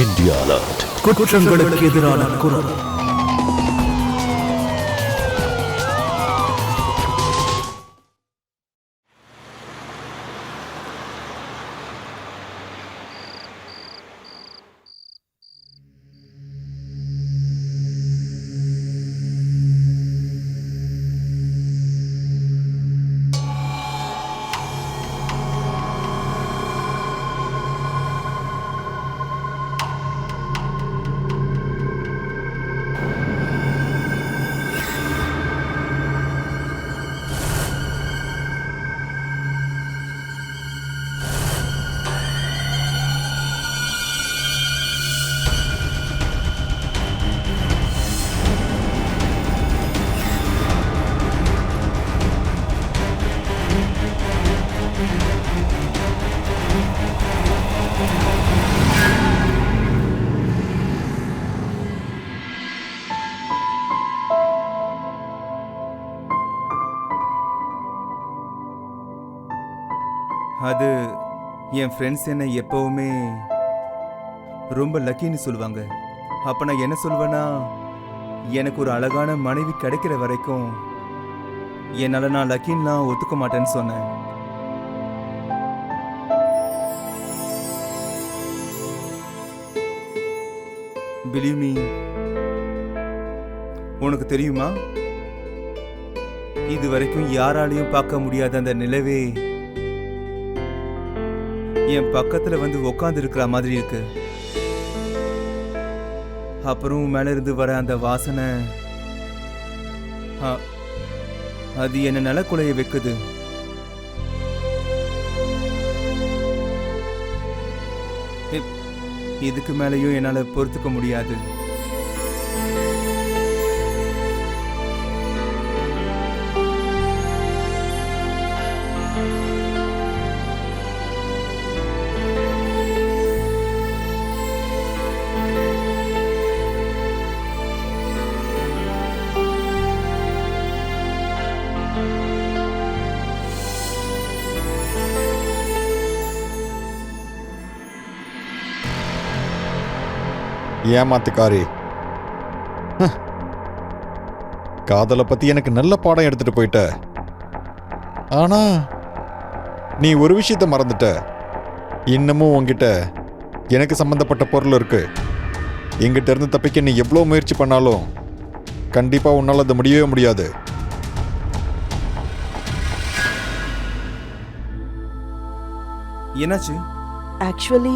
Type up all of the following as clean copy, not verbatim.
India alert. குற்றங்களுக்கு எதிரான குரல். அது என் ஃப்ரெண்ட்ஸ் என்னை எப்பவுமே ரொம்ப லக்கின்னு சொல்லுவாங்க. அப்போ நான் என்ன சொல்வேன்னா, எனக்கு ஒரு அழகான மனைவி கிடைக்கிற வரைக்கும் என்னால் நான் லக்கின்லாம் ஒத்துக்க மாட்டேன்னு சொன்னேன். பிலீவ் மீ, உனக்கு தெரியுமா, இது வரைக்கும் யாராலையும் பார்க்க முடியாத அந்த நிலவே என் பக்கத்துல வந்து உக்காந்து இருக்கிற மாதிரி இருக்கு. அப்புறம் மேல இருந்து வர அந்த வாசனை, அது என்ன நிலக்குலைய வைக்குது. இதுக்கு மேலேயும் என்னால பொறுத்துக்க முடியாது. ஏமாத்துக்காரி, காதலை பத்தி எனக்கு நல்ல பாடம் எடுத்துட்டு போயிட்ட. ஆனா நீ ஒரு விஷயத்த மறந்துட்ட. இன்னமும் உன்கிட்ட எனக்கு சம்பந்தப்பட்ட பொருள் இருக்கு. எங்கிட்ட இருந்து தப்பிக்க நீ எவ்வளோ முயற்சி பண்ணாலும் கண்டிப்பா உன்னால அது முடியவே முடியாது. என்னாச்சு? ஆக்சுவலி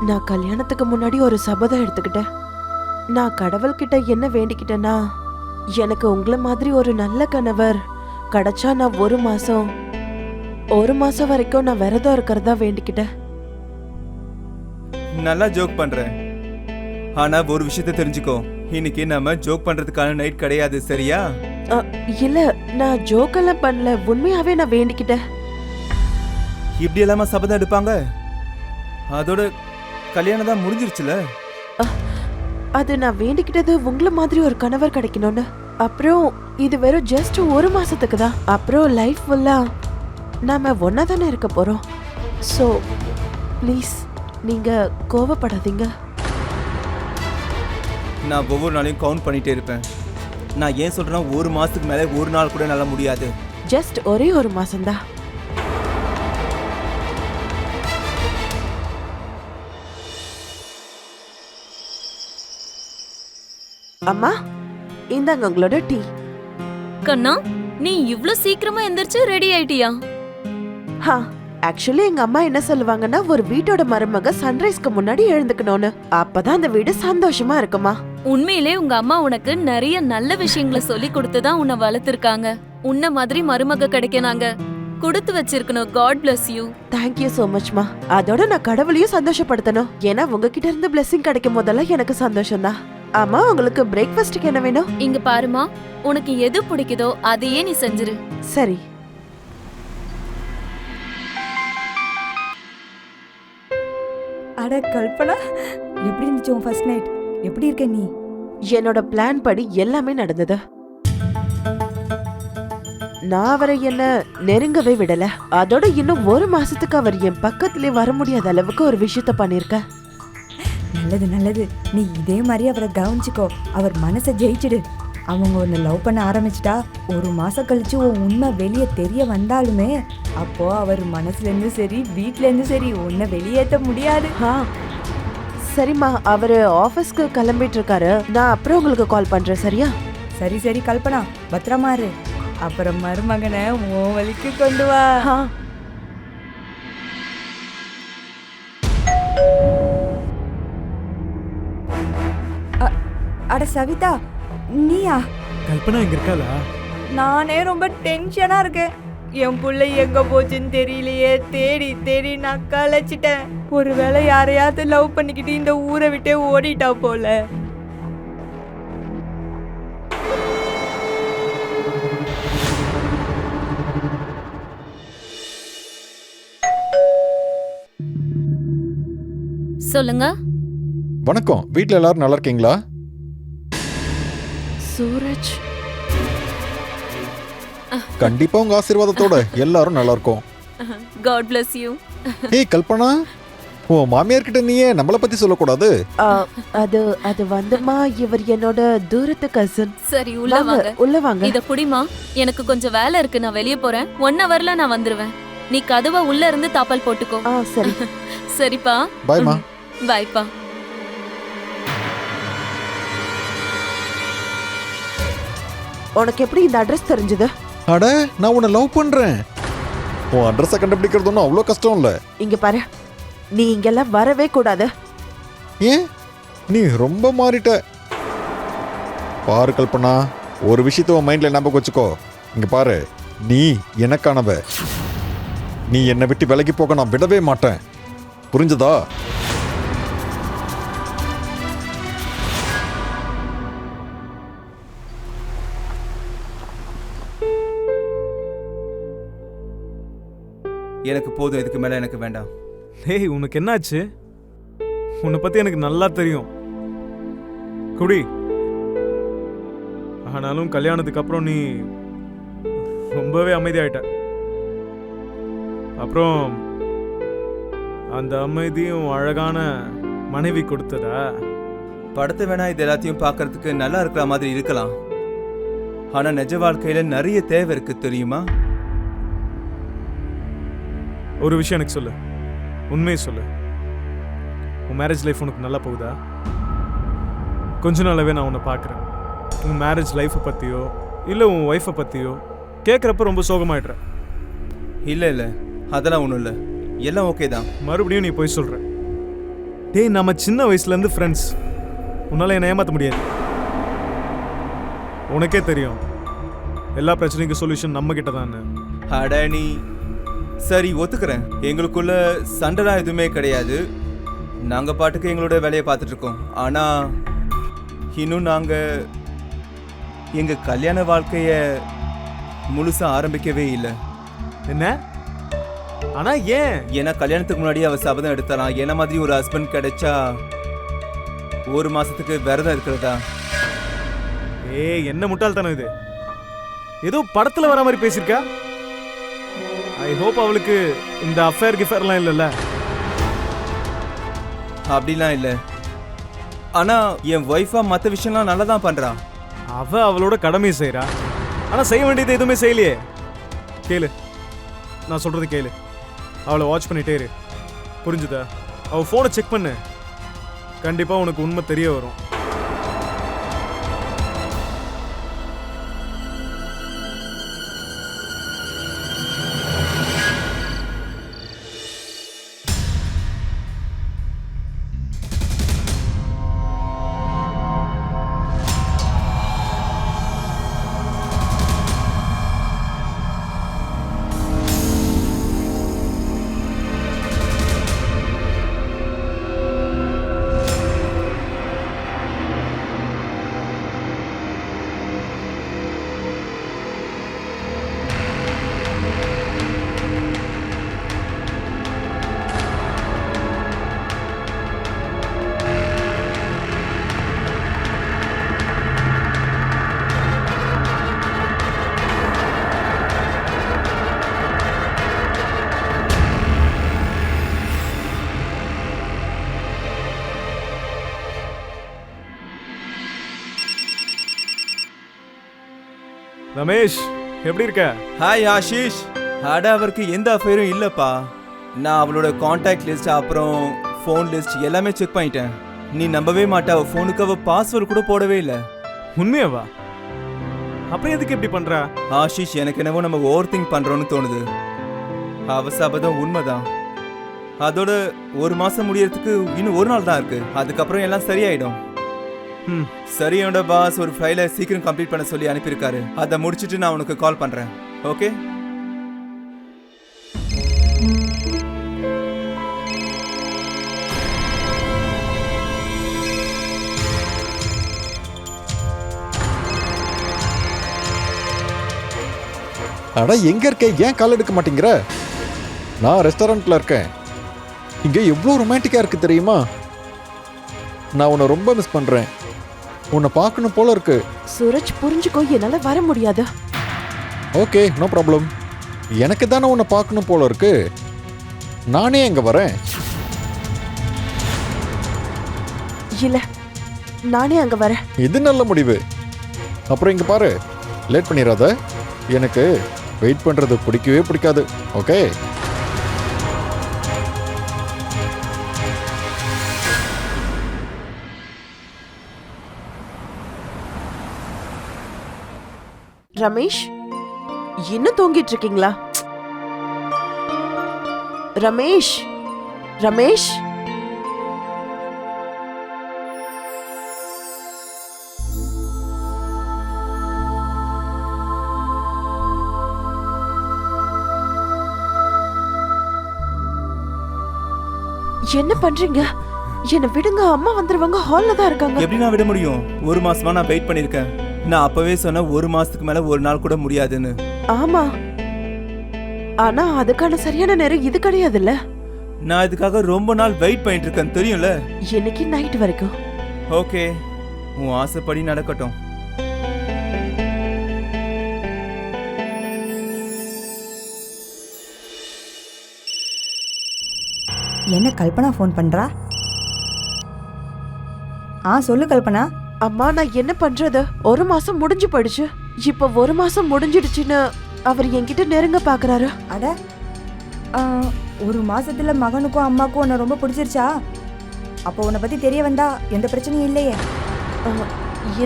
நான் கல்யாணத்துக்கு முன்னாடி ஒரு சபதம் எடுத்துக்கிட்டேன். நான் கடவுள்கிட்ட என்ன வேண்டிக்கிட்டேன்னா, எனக்கு உங்களை மாதிரி ஒரு நல்ல கணவர் கிடைச்சா நான் ஒரு மாசம் வரைக்கும் நான் விரதம் இருக்கிறதா வேண்டிக்கிட்டேன். நல்லா ஜோக் பண்றேன். ஆனா ஒரு விஷயத்த தெரிஞ்சுக்கோ, இன்னைக்கு நம்ம ஜோக் பண்றதுக்கான நைட் கிடையாது, சரியா? இல்ல, நான் ஜோக்கெல்லாம் பண்ணல, உண்மையாவே நான் வேண்டிக்கிட்டேன். இப்படி எல்லாமா சபதம் எடுப்பாங்க? அதோட கல்யாணம் தான் முடிஞ்சிருச்சுல. அது நான் வேண்டிக்கிட்டது உங்களை மாதிரி ஒரு கணவர் கிடைக்கணும்னு. அப்புறம் இது வெறும் ஜஸ்ட் ஒரு மாசத்துக்கு தான். அப்புறம் லைஃப் ஃபுல்லா நாம ஒன்னா தானே இருக்க போறோம். ஸோ ப்ளீஸ் நீங்க கோவப்படாதீங்க. நான் ஒவ்வொரு நாளையும் கவுண்ட் பண்ணிட்டே இருப்பேன். நான் ஏன் சொல்றேன்னா, ஒரு மாசத்துக்கு மேலே ஒரு நாள் கூட நல்லா முடியாது. ஜஸ்ட் ஒரே ஒரு மாசம்தான். அம்மா, இந்தாங்க உங்களோட டீ. கண்ணா, நீ இவ்ளோ சீக்கிரமா எந்திரிச்சு ரெடி ஆயிட்டியா? ஆக்சுவலி எங்க அம்மா என்ன சொல்லுவாங்கன்னா, ஒரு வீட்டோட மருமக சன்ரைஸ்க்கு முன்னாடி எழுந்துக்கணும்னு. அப்பதான் அந்த வீடு சந்தோஷமா இருக்குமா. உண்மையிலே உங்க அம்மா உனக்கு நிறைய நல்ல விஷயங்களை சொல்லி கொடுத்துதான் உன்னை வளர்த்திருக்காங்க. உன்ன மாதிரி மருமக கிடைக்க நாங்க கொடுத்து வச்சிருக்கணும். God bless you. Thank you so மச்மா. அதோட நான் கடவுளையும் சந்தோஷப்படுத்தணும். ஏன்னா உங்ககிட்ட இருந்து பிளெஸிங் கிடைக்கும் போதெல்லாம் எனக்கு சந்தோஷம் தான். ஆமா, உங்களுக்கு பிரேக்ஃபாஸ்ட்க்கு என்ன வேணும்? இங்க பாருமா, உனக்கு எது பிடிக்குதோ அதையே நீ செஞ்சிரு. சரி. அட கல்பனா, எப்படி இருந்துச்சு உன் ஃபர்ஸ்ட் நைட்? எப்படி இருக்க நீ? என்னோட பிளான் படி எல்லாமே நடந்தது. நான் அவரை என்ன நெருங்கவே விடல. அதோட இன்னும் ஒரு மாசத்துக்கு அவர் என் பக்கத்திலே வர முடியாத அளவுக்கு ஒரு விஷயத்த பண்ணிருக்க. நல்லது நல்லது, நீ இதே மாதிரி அவரை கவனிச்சுக்கோ. அவர் மனசை ஜெயிச்சிடு. அவங்க உன்னை லவ் பண்ண ஆரம்பிச்சிட்டா 1 மாசம் கழிச்சு உன் உண்மை வெளியே தெரிய வந்தாலுமே அப்போ அவர் மனசுலேருந்து சரி வீட்டிலேருந்து சரி உன்னை வெளியேற்ற முடியாது. ஆ சரிம்மா, அவரு ஆபீஸ்க்கு கிளம்பிட்டு இருக்காரு. நான் அப்புறம் உங்களுக்கு கால் பண்றேன், சரியா? சரி சரி கல்பனா, பத்திரமா இரு. அப்புறம் மருமகனை உன் வழிக்கு கொண்டு வா. ஆ அட சவிதா, நீயா? கல்பனா இங்க இருக்காளா? நானே ரொம்ப டென்ஷனா இருக்கேன். என் புள்ள எங்க போச்சுன்னு தெரியலையே. தேடி தேடி நான் களைச்சிட்டேன். ஒருவேளை யாரையாவது லவ் பண்ணிக்கிட்டு இந்த ஊரை விட்டே ஓடிட்டா போல. சொல்லுங்க. வணக்கம், வீட்டில் எல்லாரும் நல்லா இருக்கீங்களா? சூரஜ், கண்டிப்பா உங்க ஆசீர்வாதத்தோட எல்லாரும் நல்லா இருக்கோம். God bless you. ஏய் கல்பனா, உன் மாமியார் கிட்ட நீயே நம்மளை பத்தி சொல்லக்கூடாது. அது அது வந்துமா, இவர் என்னோட தூரத்து கசின். சரி உள்ள வாங்க. உள்ள வாங்க. இத புடிமா, எனக்கு கொஞ்சம் வேலை இருக்கு, நான் வெளிய போறேன். 1 ஹவர்ல நான் வந்துருவேன். நீ கதவை உள்ள இருந்து தாப்பால் போட்டுக்கோ. சரி. சரிப்பா, பாய்மா. பாய்ப்பா. உனக்கு எப்படி இந்த அட்ரஸ் தெரிஞ்சது? அட, நான் உன்னை லவ் பண்றேன். உன் அட்ரஸை கண்டுபிடிக்கிறது ஒன்றும் அவ்வளோ கஷ்டம் இல்லை. இங்க பாரு, நீ இங்கெல்லாம் வரவே கூடாது. ஏன்? நீ ரொம்ப மாறிட்ட. பாரு கல்பனா, ஒரு விஷயத்த உன் மைண்ட்ல ஞாபகம் வச்சுக்கோ. இங்க பாரு, நீ எனக்கானவ. நீ என்னை விட்டு விலகி போக நான் விடவே மாட்டேன். புரிஞ்சதா? எனக்கு போதும், இதுக்கு மேல எனக்கு வேண்டாம். டேய், உனக்கு என்னாச்சு? உன்னை பத்தி எனக்கு நல்லா தெரியும். குடி. ஆனாலும் கல்யாணத்துக்கு அப்புறம் நீ ரொம்பவே அமைதியாயிட்ட. அப்புறம் அந்த அமைதியும் அழகான மனைவி கொடுத்ததா? படத்தை வேணா இது எல்லாத்தையும் பார்க்கறதுக்கு நல்லா இருக்கிற மாதிரி இருக்கலாம், ஆனா நிஜ வாழ்க்கையில நிறைய தேவை இருக்கு, தெரியுமா? ஒரு விஷயம் எனக்கு சொல்லு, உண்மையை சொல்லு. உன் மேரேஜ் லைஃப் உனக்கு நல்லா போகுதா? கொஞ்ச நாளாவே நான் உன்னை பார்க்குறேன். உன் மேரேஜ் லைஃப்பை பற்றியோ இல்லை உன் ஒய்ஃபை பற்றியோ கேட்குறப்ப ரொம்ப சோகமாயிடுறேன். இல்லை இல்லை, அதெல்லாம் ஒன்றும் இல்லை, எல்லாம் ஓகே தான். மறுபடியும் நீ போய் சொல்கிற. டேய், நம்ம சின்ன வயசுலேருந்து ஃப்ரெண்ட்ஸ். உன்னால் என்னை ஏமாற்ற முடியாது. உனக்கே தெரியும் எல்லா பிரச்சனைக்கும் சொல்யூஷன் நம்மக்கிட்ட தானே. அட நீ சரி, ஒத்துக்கிறேன், எங்களுக்குள்ள சண்டைலாம் எதுவுமே கிடையாது. நாங்கள் பாட்டுக்கு எங்களோட வேலையை பார்த்துட்டு இருக்கோம். ஆனால் இன்னும் நாங்கள் எங்கள் கல்யாண வாழ்க்கையை முழுசாக ஆரம்பிக்கவே இல்லை. என்ன? ஆனால் ஏன்? ஏன்னா கல்யாணத்துக்கு முன்னாடி அவள் சபதம் எடுத்தலாம், என்ன மாதிரி ஒரு ஹஸ்பண்ட் கிடைச்சா 1 மாதத்துக்கு விரதம் இருக்கிறதா. ஏய், என்ன முட்டாள்தனம் இது? ஏதோ படத்தில் வர மாதிரி பேசியிருக்கா? ஐ ஹோப் அவளுக்கு இந்த அஃபேர் கிஃபேர்லாம் இல்லைல்ல? அப்படிலாம் இல்லை. ஆனால் என் ஒய்ஃபாக மற்ற விஷயம்லாம் நல்லா தான் பண்ணுறான். அவளோட கடமையை செய்கிறா, ஆனால் செய்ய வேண்டியது எதுவுமே செய்யலையே. கேளு, நான் சொல்கிறது கேளு. அவளை வாட்ச் பண்ணிட்டே இரு, புரிஞ்சுதா? அவள் ஃபோனை செக் பண்ணு, கண்டிப்பாக உனக்கு உண்மை தெரிய வரும். ரமேஷ் எப்படி இருக்க? ஹாய் ஆஷிஷ். அட அவருக்கு எந்த அஃபேரும் இல்லப்பா. நான் அவளோட காண்டாக்ட் லிஸ்ட் அப்புறம் ஃபோன் லிஸ்ட் எல்லாமே செக் பண்ணிட்டேன். நீ நம்பவே மாட்டா, அவ ஃபோனுக்கு அவ பாஸ்வேர்டு கூட போடவே இல்லை. உண்மையாவா? அப்புறம் எதுக்கு இப்படி பண்றா? ஆஷிஷ், எனக்கு என்னவோ நம்ம ஓவர் திங்க் பண்றோம்னு தோணுது. அவ சபதம் உண்மைதான். அதோட ஒரு மாசம் முடியறதுக்கு இன்னும் ஒரு நாள் தான் இருக்கு. அதுக்கப்புறம் எல்லாம் சரியாயிடும். சரி, என்னோட பாஸ் ஒரு ஃபைலை சீக்கிரம் கம்ப்ளீட் பண்ண சொல்லி அனுப்பியிருக்காரு. அதை முடிச்சிட்டு நான் உனக்கு கால் பண்றேன். ஓகே? அட எங்க இருக்க? ஏன் கால் எடுக்க மாட்டேங்கிற? நான் ரெஸ்டாரண்ட்ல இருக்கேன். இங்க எவ்வளோ ரொமான்டிக்கா இருக்கு தெரியுமா? நான் உன்னை ரொம்ப மிஸ் பண்றேன். உன்னை பார்க்கணும் போல இருக்கு. சூரஜ் புரிஞ்சுக்கோ, என்னால வர முடியாது. Okay, no problem. எனக்கு தானே உன்னை பார்க்கணும் போல இருக்கு. நானே அங்க வரேன். இல்ல, நானே அங்க வரேன். இது நல்ல முடிவு. அப்புறம் இங்க பாரு, லேட் பண்ணிடாத. எனக்கு வெயிட் பண்றது பிடிக்கவே பிடிக்காது. ஓகே? ரமேஷ், இன்னும் தூங்கிட்டு இருக்கீங்களா? ரமேஷ், ரமேஷ். என்ன பண்றீங்க? என்ன விடுங்க, அம்மா வந்துருவாங்க. ஹால்ல தான் இருக்காங்க. எப்படி நான் விட முடியும்? ஒரு மாசமா நான் வெயிட் பண்ணிருக்கேன். நான் அப்பவே சொன்ன ஒரு மாசத்துக்கு மேல ஒரு நாள் கூட முடியாதுன்னு. ஆமா, ஆனா அதுக்கான சரியான நேரம் இது கிடையாதுல்ல. நான் இதுக்காக ரொம்ப நாள் வெயிட் பண்ணிட்டு இருக்கேன், தெரியும்ல? இன்னைக்கு நைட் வரைக்கும். ஓகே, உன் ஆசைப்படி நடக்கட்டும். என்ன கல்பனா ஃபோன் பண்றா? சொல்லு கல்பனா. அம்மா, நான் என்ன பண்றது? ஒரு மாசம் முடிஞ்சு போயிடுச்சு. இப்ப ஒரு மாசம் முடிஞ்சிடுச்சுன்னு அவர் என்கிட்ட நெருங்க பாக்குறாரு. அட, ஒரு மாசத்துல மகனுக்கும் அம்மாக்கும் உன்னை ரொம்ப பிடிச்சிருச்சா? அப்போ உன்னை பத்தி தெரிய வந்தா எந்த பிரச்சனையும் இல்லையே?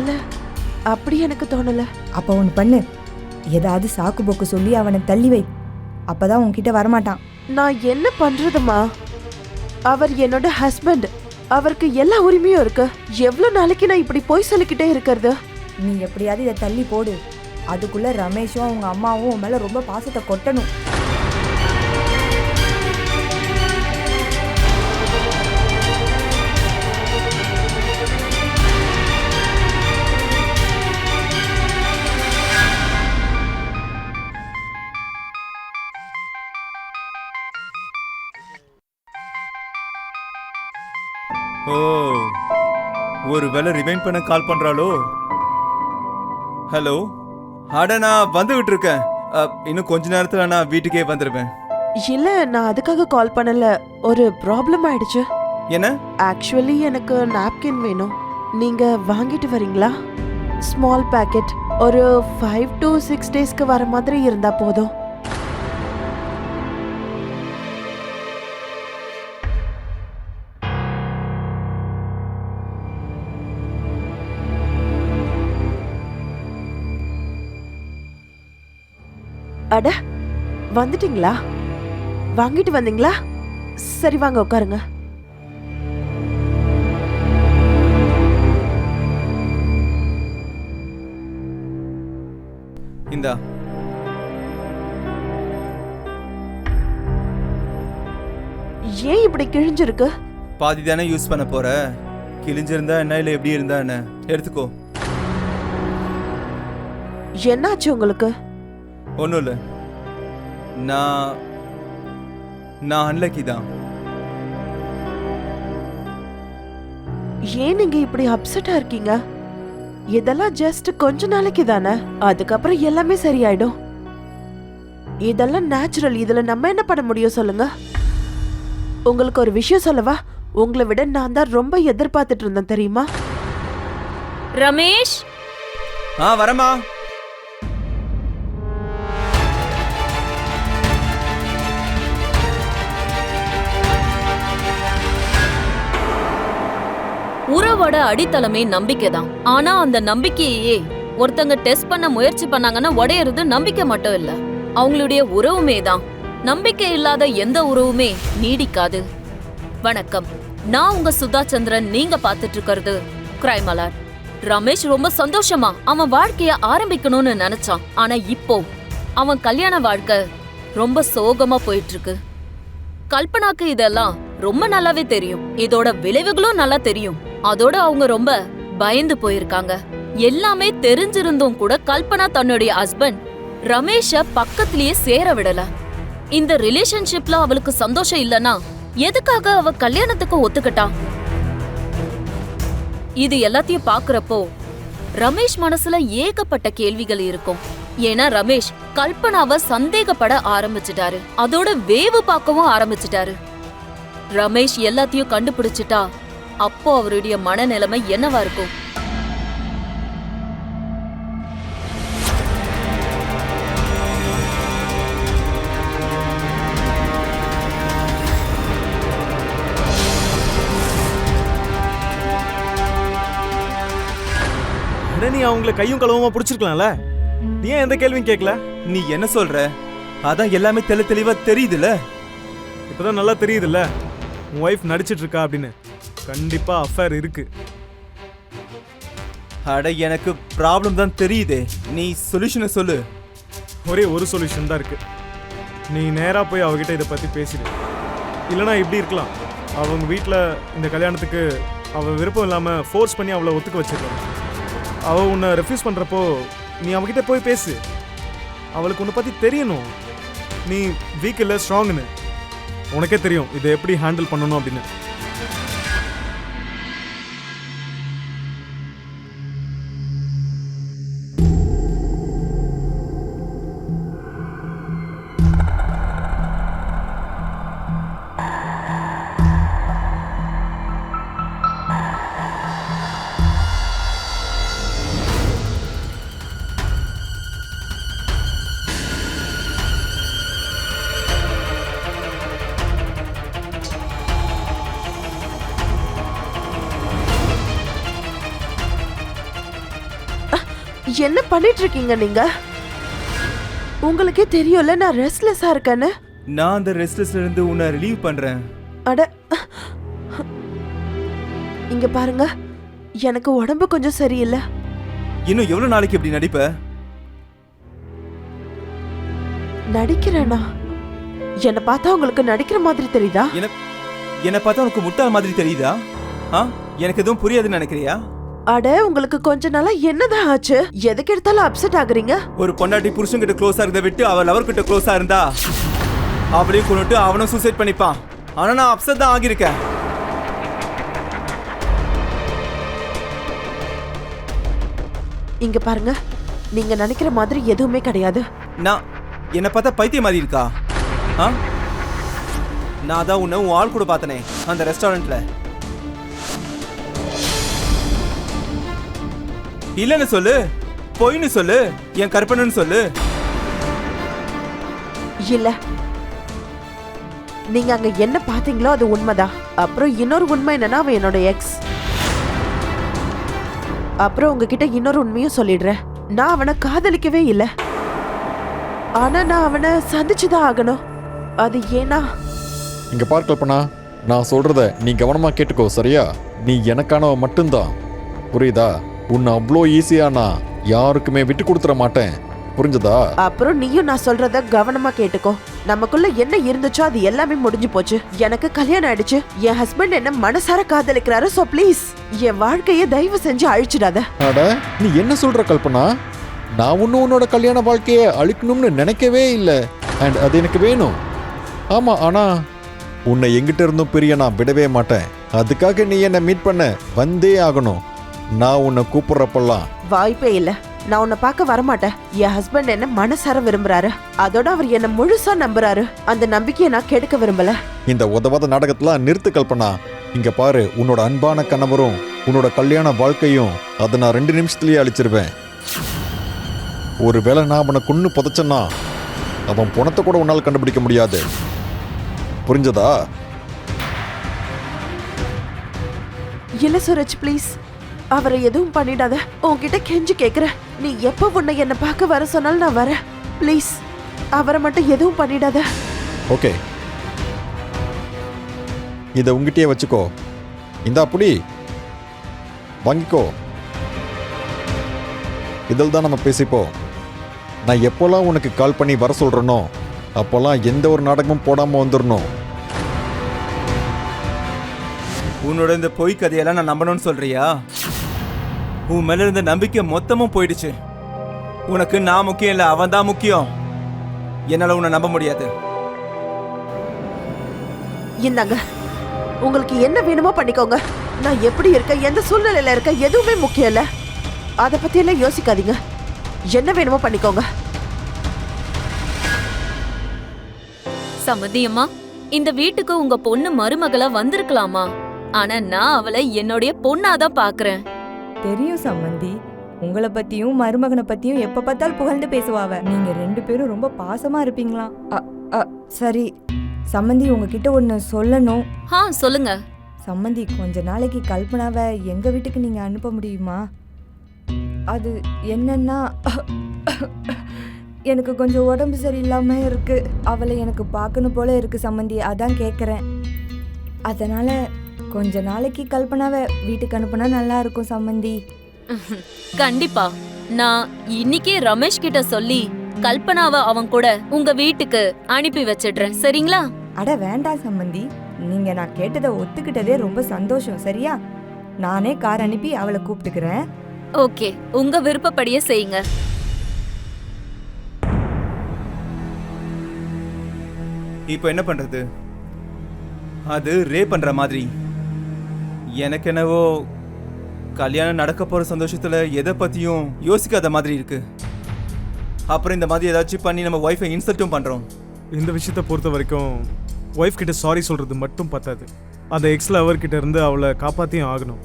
இல்ல, அப்படி எனக்கு தோணல. அப்போ ஒன்று பண்ணு, ஏதாவது சாக்கு போக்கு சொல்லி அவனை தள்ளி வை. அப்பதான் உன்கிட்ட வரமாட்டான். நான் என்ன பண்றதுமா? அவர் என்னோட ஹஸ்பண்ட். அவருக்கு எல்லா உரிமையும் இருக்கு. எவ்வளவு நாளைக்கு நான் இப்படி போய் சொல்லிக்கிட்டே இருக்கிறது? நீ எப்படியாவது இதை தள்ளி போடு. அதுக்குள்ள ரமேஷும் அவங்க அம்மாவும் உன் மேல ரொம்ப பாசத்தை கொட்டணும். ஓ, ஒரு வேளை ரிமைண்ட் பண்ண கால் பண்றாளோ? ஹலோ. அட, நான் வந்துகிட்டு இருக்கேன். இன்னும் கொஞ்ச நேரத்துல நான் வீட்டுக்கே வந்துடுவேன். இல்ல, நான் அதுக்காக கால் பண்ணல. ஒரு ப்ராப்ளம் ஆயிடுச்சு. என்ன? ஆக்சுவலி எனக்கு நாப்கின் வேணும். நீங்க வாங்கிட்டு வரீங்களா? Small packet. ஒரு 5 to 6 டேஸ்க்கு வர மாதிரி இருந்தா போதும். அட, வந்துட்டீங்களா? வாங்கிட்டு வந்தீங்களா? சரி, வாங்க உட்காருங்க. இந்தா. ஏன் இப்படி கிழிஞ்சிருக்கு? பாதி தானே யூஸ் பண்ண போற. கிழிஞ்சிருந்தா என்ன, இல்லை எப்படி இருந்தா என்ன? எடுத்துக்கோ. என்னாச்சு உங்களுக்கு? ஒன்றும் இல்லை. நான் அன்லக்கி தான். ஏன் நீங்க இப்படி அப்செட்டா இருக்கீங்க? இதெல்லாம் ஜஸ்ட் கொஞ்ச நாளைக்கு தானே. அதுக்கப்புறம் எல்லாமே சரியாயிடும். இதெல்லாம் நேச்சுரல். இதுல நம்ம என்ன பண்ண முடியும் சொல்லுங்க? உங்களுக்கு ஒரு விஷயம் சொல்லவா? உங்களை விட நான் தான் ரொம்ப எதிர்பார்த்துட்டு இருந்தேன், தெரியுமா? ரமேஷ், வரமா. உறவோட அடித்தளமே நம்பிக்கை தான். ஆனா அந்த நம்பிக்கையே ஒருத்தங்க டெஸ்ட் பண்ண முயற்சி பண்ணாங்கன்னா உடையறது நம்பிக்கை மட்டும் இல்ல, அவங்களுடைய உறவுமே தான். நம்பிக்கை இல்லாத எந்த உறவுமே நீடிக்காது. வணக்கம், நான் உங்க சுதா சந்திரன். நீங்க பாத்துட்டு இருக்கிறது கிரைம் அலர்ட். ரமேஷ் ரொம்ப சந்தோஷமா அவன் வாழ்க்கைய ஆரம்பிக்கணும்னு நினைச்சான். ஆனா இப்போ அவன் கல்யாண வாழ்க்கை ரொம்ப சோகமா போயிட்டு இருக்கு. கல்பனாக்கு இதெல்லாம் ரொம்ப நல்லாவே தெரியும். இதோட விளைவுகளும் நல்லா தெரியும். அதோட அவங்க ரொம்ப பயந்து போயிருக்காங்க. எல்லாமே தெரிஞ்சிருந்தும் கூட கல்பனா தன்னுடைய ஹஸ்பண்ட் ரமேஷ பக்கத்திலேயே சேர விடல. இந்த ரிலேஷன்ஷிப்ல அவளுக்கு சந்தோஷம் இல்லனா எதுக்காக அவ கல்யாணத்துக்கு ஒத்துக்கிட்டா? இது எல்லாத்தையும் பாக்குறப்போ ரமேஷ் மனசுல ஏகப்பட்ட கேள்விகள் இருக்கும். ஏன்னா ரமேஷ் கல்பனாவை சந்தேகப்பட ஆரம்பிச்சிட்டாரு. அதோட வேவு பார்க்கவும் ஆரம்பிச்சிட்டாரு. ரமேஷ் எல்லாத்தையும் கண்டுபிடிச்சிட்டா அப்போ அவருடைய மனநிலைமை என்னவா இருக்கும்? நீ அவங்கள கையும் களவுமா பிடிச்சிருக்கலாம்ல, நீ ஏன் எந்த கேள்வியும் கேட்கல? நீ என்ன சொல்ற? அதான் எல்லாமே தெளிவா தெரியுதுல. இப்பதான் நல்லா தெரியுதுல்ல உன் ஒய்ஃப் நடிச்சிட்டு இருக்கா அப்படின்னு. கண்டிப்பா அஃபேர் இருக்கு. அட எனக்கு ப்ராப்ளம் தான் தெரியுதே, நீ சொல்யூஷனை சொல்லு. ஒரே ஒரு சொல்யூஷன் தான் இருக்கு. நீ நேரா போய் அவகிட்ட இதை பத்தி பேசிடு. இல்லைனா இப்படி இருக்கலாம், அவங்க வீட்டில் இந்த கல்யாணத்துக்கு அவள் விருப்பம் இல்லாமல் ஃபோர்ஸ் பண்ணி அவளை ஒத்துக்க வச்சிருக்காங்க. அவள் உன்னை ரெஃப்யூஸ் பண்ணுறப்போ நீ அவகிட்ட போய் பேசு. அவளுக்கு உன்னை பற்றி தெரியணும். நீ வீக் இல்லை, ஸ்ட்ராங்னு. உனக்கே தெரியும் இதை எப்படி ஹேண்டில் பண்ணணும் அப்படின்னு. என்ன பண்ணிட்டு இருக்கீங்க நீங்க? உங்களுக்கே தெரியும்ல நான் ரெஸ்ட்லெஸ்ஸா இருக்கேன்னு. நான் அந்த ரெஸ்ட்லெஸ்ல இருந்து உன்னை ரிலீவ் பண்றேன். அட இங்க பாருங்க, எனக்கு உடம்பு கொஞ்சம் சரியில்லை. இன்னும் எவ்வளவு நாளைக்கு இப்படி நடிப்ப? நடிக்கிறேனா? என்ன பார்த்தா உங்களுக்கு நடிக்கிற மாதிரி தெரியுதா? என்ன பார்த்தா உனக்கு முட்டாள் மாதிரி தெரியுதா? எனக்கு எதுவும் புரியாதுன்னு நினைக்கிறியா? அட உங்களுக்கு கொஞ்ச நாளா என்னதான் ஆச்சு? எதுக்கு எடுத்தாலும் அப்செட் ஆகுறீங்க? ஒரு பொண்டாட்டி புருஷன் கிட்ட க்ளோஸா இருந்த விட்டு அவ லவர் கிட்ட க்ளோஸா இருந்தா அப்படியே கொண்டுட்டு அவனும் சூசைட் பண்ணிப்பான். ஆனா நான் அப்செட் தான் ஆகியிருக்கேன். இங்க பாருங்க, நீங்க நினைக்கிற மாதிரி எதுவுமே கிடையாது. நான் என்ன பார்த்தா பைத்தியம் மாதிரி இருக்கா? நான் தான் உன்னை உன் ஆள் கூட பார்த்தனே அந்த ரெஸ்டாரண்ட்ல. இல்லன்னு சொல்லு, பொய்னு சொல்லு, என் கற்பனைன்னு சொல்லு. இல்ல, நீங்க அங்க என்ன பாத்தீங்களோ அது உண்மைதான். அப்புறம் இன்னொரு உண்மை என்னன்னா அவன் என்னோட எக்ஸ். அப்புறம் உங்ககிட்ட இன்னொரு உண்மையும் சொல்லிடுறேன். நான் அவனை காதலிக்கவே இல்லை. ஆனா நான் அவனை சந்திச்சுதான் ஆகணும். அது ஏன்னா இங்க பார் கல்பனா, நான் சொல்றத நீ கவனமா கேட்டுக்கோ, சரியா? நீ எனக்கானவ மட்டும்தான், புரியுதா? உன்னை அவ்வளோ ஈஸியா நான் யாருக்குமே விட்டு கொடுத்துட மாட்டேன், புரிஞ்சதா? அப்புறம் நீயும் நான் சொல்றத கவனமா கேட்டுக்கோ. நமக்குள்ள என்ன இருந்துச்சோ அது எல்லாமே முடிஞ்சு போச்சு. எனக்கு கல்யாணம் ஆயிடுச்சு. என் ஹஸ்பண்ட் என்ன மனசார காதலிக்கிறாரு. சோ ப்ளீஸ் என் வாழ்க்கையை தயவு செஞ்சு அழிச்சிடாத. அட நீ என்ன சொல்ற கல்பனா? நான் ஒன்னும் உன்னோட கல்யாண வாழ்க்கையை அழிக்கணும்னு நினைக்கவே இல்லை. அண்ட் அது எனக்கு வேணும். ஆமா, ஆனா உன்னை எங்கிட்ட இருந்தும் பிரிய நான் விடவே மாட்டேன். அதுக்காக நீ என்னை மீட் பண்ண வந்தே ஆகணும். நான் உன்னை கூப்பிடுறப்பெல்லாம் வாய்ப்பே இல்ல. நான் உன்னை பார்க்க வரமாட்டேன். என் ஹஸ்பண்ட் என்ன மனசார விரும்புறாரு. அதோட அவர் என்ன முழுசா நம்புறாரு. அந்த நம்பிக்கையை நான் கெடுக்க விரும்பல. இந்த உதவாத நாடகத்தெல்லாம் நிறுத்து கல்பனா. இங்க பாரு, உன்னோட அன்பான கணவரும் உன்னோட கல்யாண வாழ்க்கையும் அதை நான் 2 நிமிஷத்துலயே அழிச்சிருவேன். ஒருவேளை நான் அவனை கொன்னு புதைச்சேன்னா அவன் பணத்தை கூட உன்னால் கண்டுபிடிக்க முடியாது, புரிஞ்சதா? இல்ல சூரஜ் ப்ளீஸ், அவரை எதுவும் பண்ணிடாத. உன்கிட்ட கெஞ்சி கேக்குறேன். நீ எப்ப உன்னை என்ன பார்க்க வர சொன்னாலும் நான் வரேன். ப்ளீஸ் அவரை மட்டும் எதுவும் பண்ணிடாத. ஓகே, இதை உங்ககிட்டயே வச்சுக்கோ. இந்தா புடி, வாங்கிக்கோ. இதில் தான் நம்ம பேசிப்போம். நான் எப்போல்லாம் உனக்கு கால் பண்ணி வர சொல்கிறேனோ அப்போல்லாம் எந்த ஒரு நாடகமும் போடாமல் வந்துடணும். உன்னோட இந்த பொய் கதையெல்லாம் நான் நம்பணும்னு சொல்றியா? உன் மேல இருந்த நம்பிக்கை மொத்தமும் போயிடுச்சு. உனக்கு நான் முக்கியம் இல்லை, அவன் தான் முக்கியம். என்னால உன்னை நம்ப முடியாது. இந்தாங்க, உங்களுக்கு என்ன வேணுமோ பண்ணிக்கோங்க. நான் எப்படி இருக்க, எந்த சூழ்நிலையில இருக்க எதுவுமே முக்கியம் இல்ல. அதை பத்தி எல்லாம் யோசிக்காதீங்க. என்ன வேணுமோ பண்ணிக்கோங்க. சம்மதியம்மா, இந்த வீட்டுக்கு உங்க பொண்ணு மருமகளா வந்திருக்கலாமா? ஆனா நான் அவளை என்னுடைய பொண்ணாதான் பாக்குறேன். தெரியும் சம்மந்தி, உங்களை பத்தியும் மருமகனை பத்தியும் எப்ப பார்த்தாலும் புகழ்ந்து பேசுவாவ. நீங்க 2 பேரும் ரொம்ப பாசமா இருப்பீங்களாம். சரி சம்மந்தி, உங்ககிட்ட ஒன்று சொல்லணும். சொல்லுங்க. சம்மந்தி, கொஞ்ச நாளைக்கு கல்பனாவை எங்க வீட்டுக்கு நீங்க அனுப்ப முடியுமா? அது என்னன்னா, எனக்கு கொஞ்சம் உடம்பு சரியில்லாம இருக்கு. அவளை எனக்கு பார்க்கணும் போல இருக்கு சம்மந்தி, அதான் கேட்குறேன். அதனால கொஞ்ச நாளைக்கு கல்பனாவை வீட்டுக்கு அனுப்புனா நல்லா இருக்கும் சம்மந்தி. கண்டிப்பா, நான் இன்னைக்கே ரமேஷ் கிட்ட சொல்லி கல்பனாவை அவன் கூட உங்க வீட்டுக்கு அனுப்பி வச்சிடுறேன். சரிங்களா? அட வேண்டாம் சம்மந்தி, நீங்க நான் கேட்டதை ஒத்துக்கிட்டதே ரொம்ப சந்தோஷம். சரியா? நானே கார் அனுப்பி அவளை கூப்பிட்டுக்கிறேன். ஓகே, உங்க விருப்பப்படியே செய்யுங்க. இப்போ என்ன பண்றது? அது ரேப் பண்ற மாதிரி. எனக்கு என்னவோ கல்யாணம் நடக்க போற சந்தோஷத்துல எதை பத்தியும் யோசிக்காத மாதிரி இருக்கு. அப்புறம் இந்த மாதிரி ஏதாச்சும் பண்ணி நம்ம ஒய்ஃபை இன்சல்ட்டும் பண்றோம். இந்த விஷயத்தை பொறுத்த வரைக்கும் ஒய்ஃப் கிட்ட சாரி சொல்றது மட்டும் பத்தாது. அந்த எக்ஸ் லவர் கிட்ட இருந்து அவளை காப்பாத்தியும் ஆகணும்.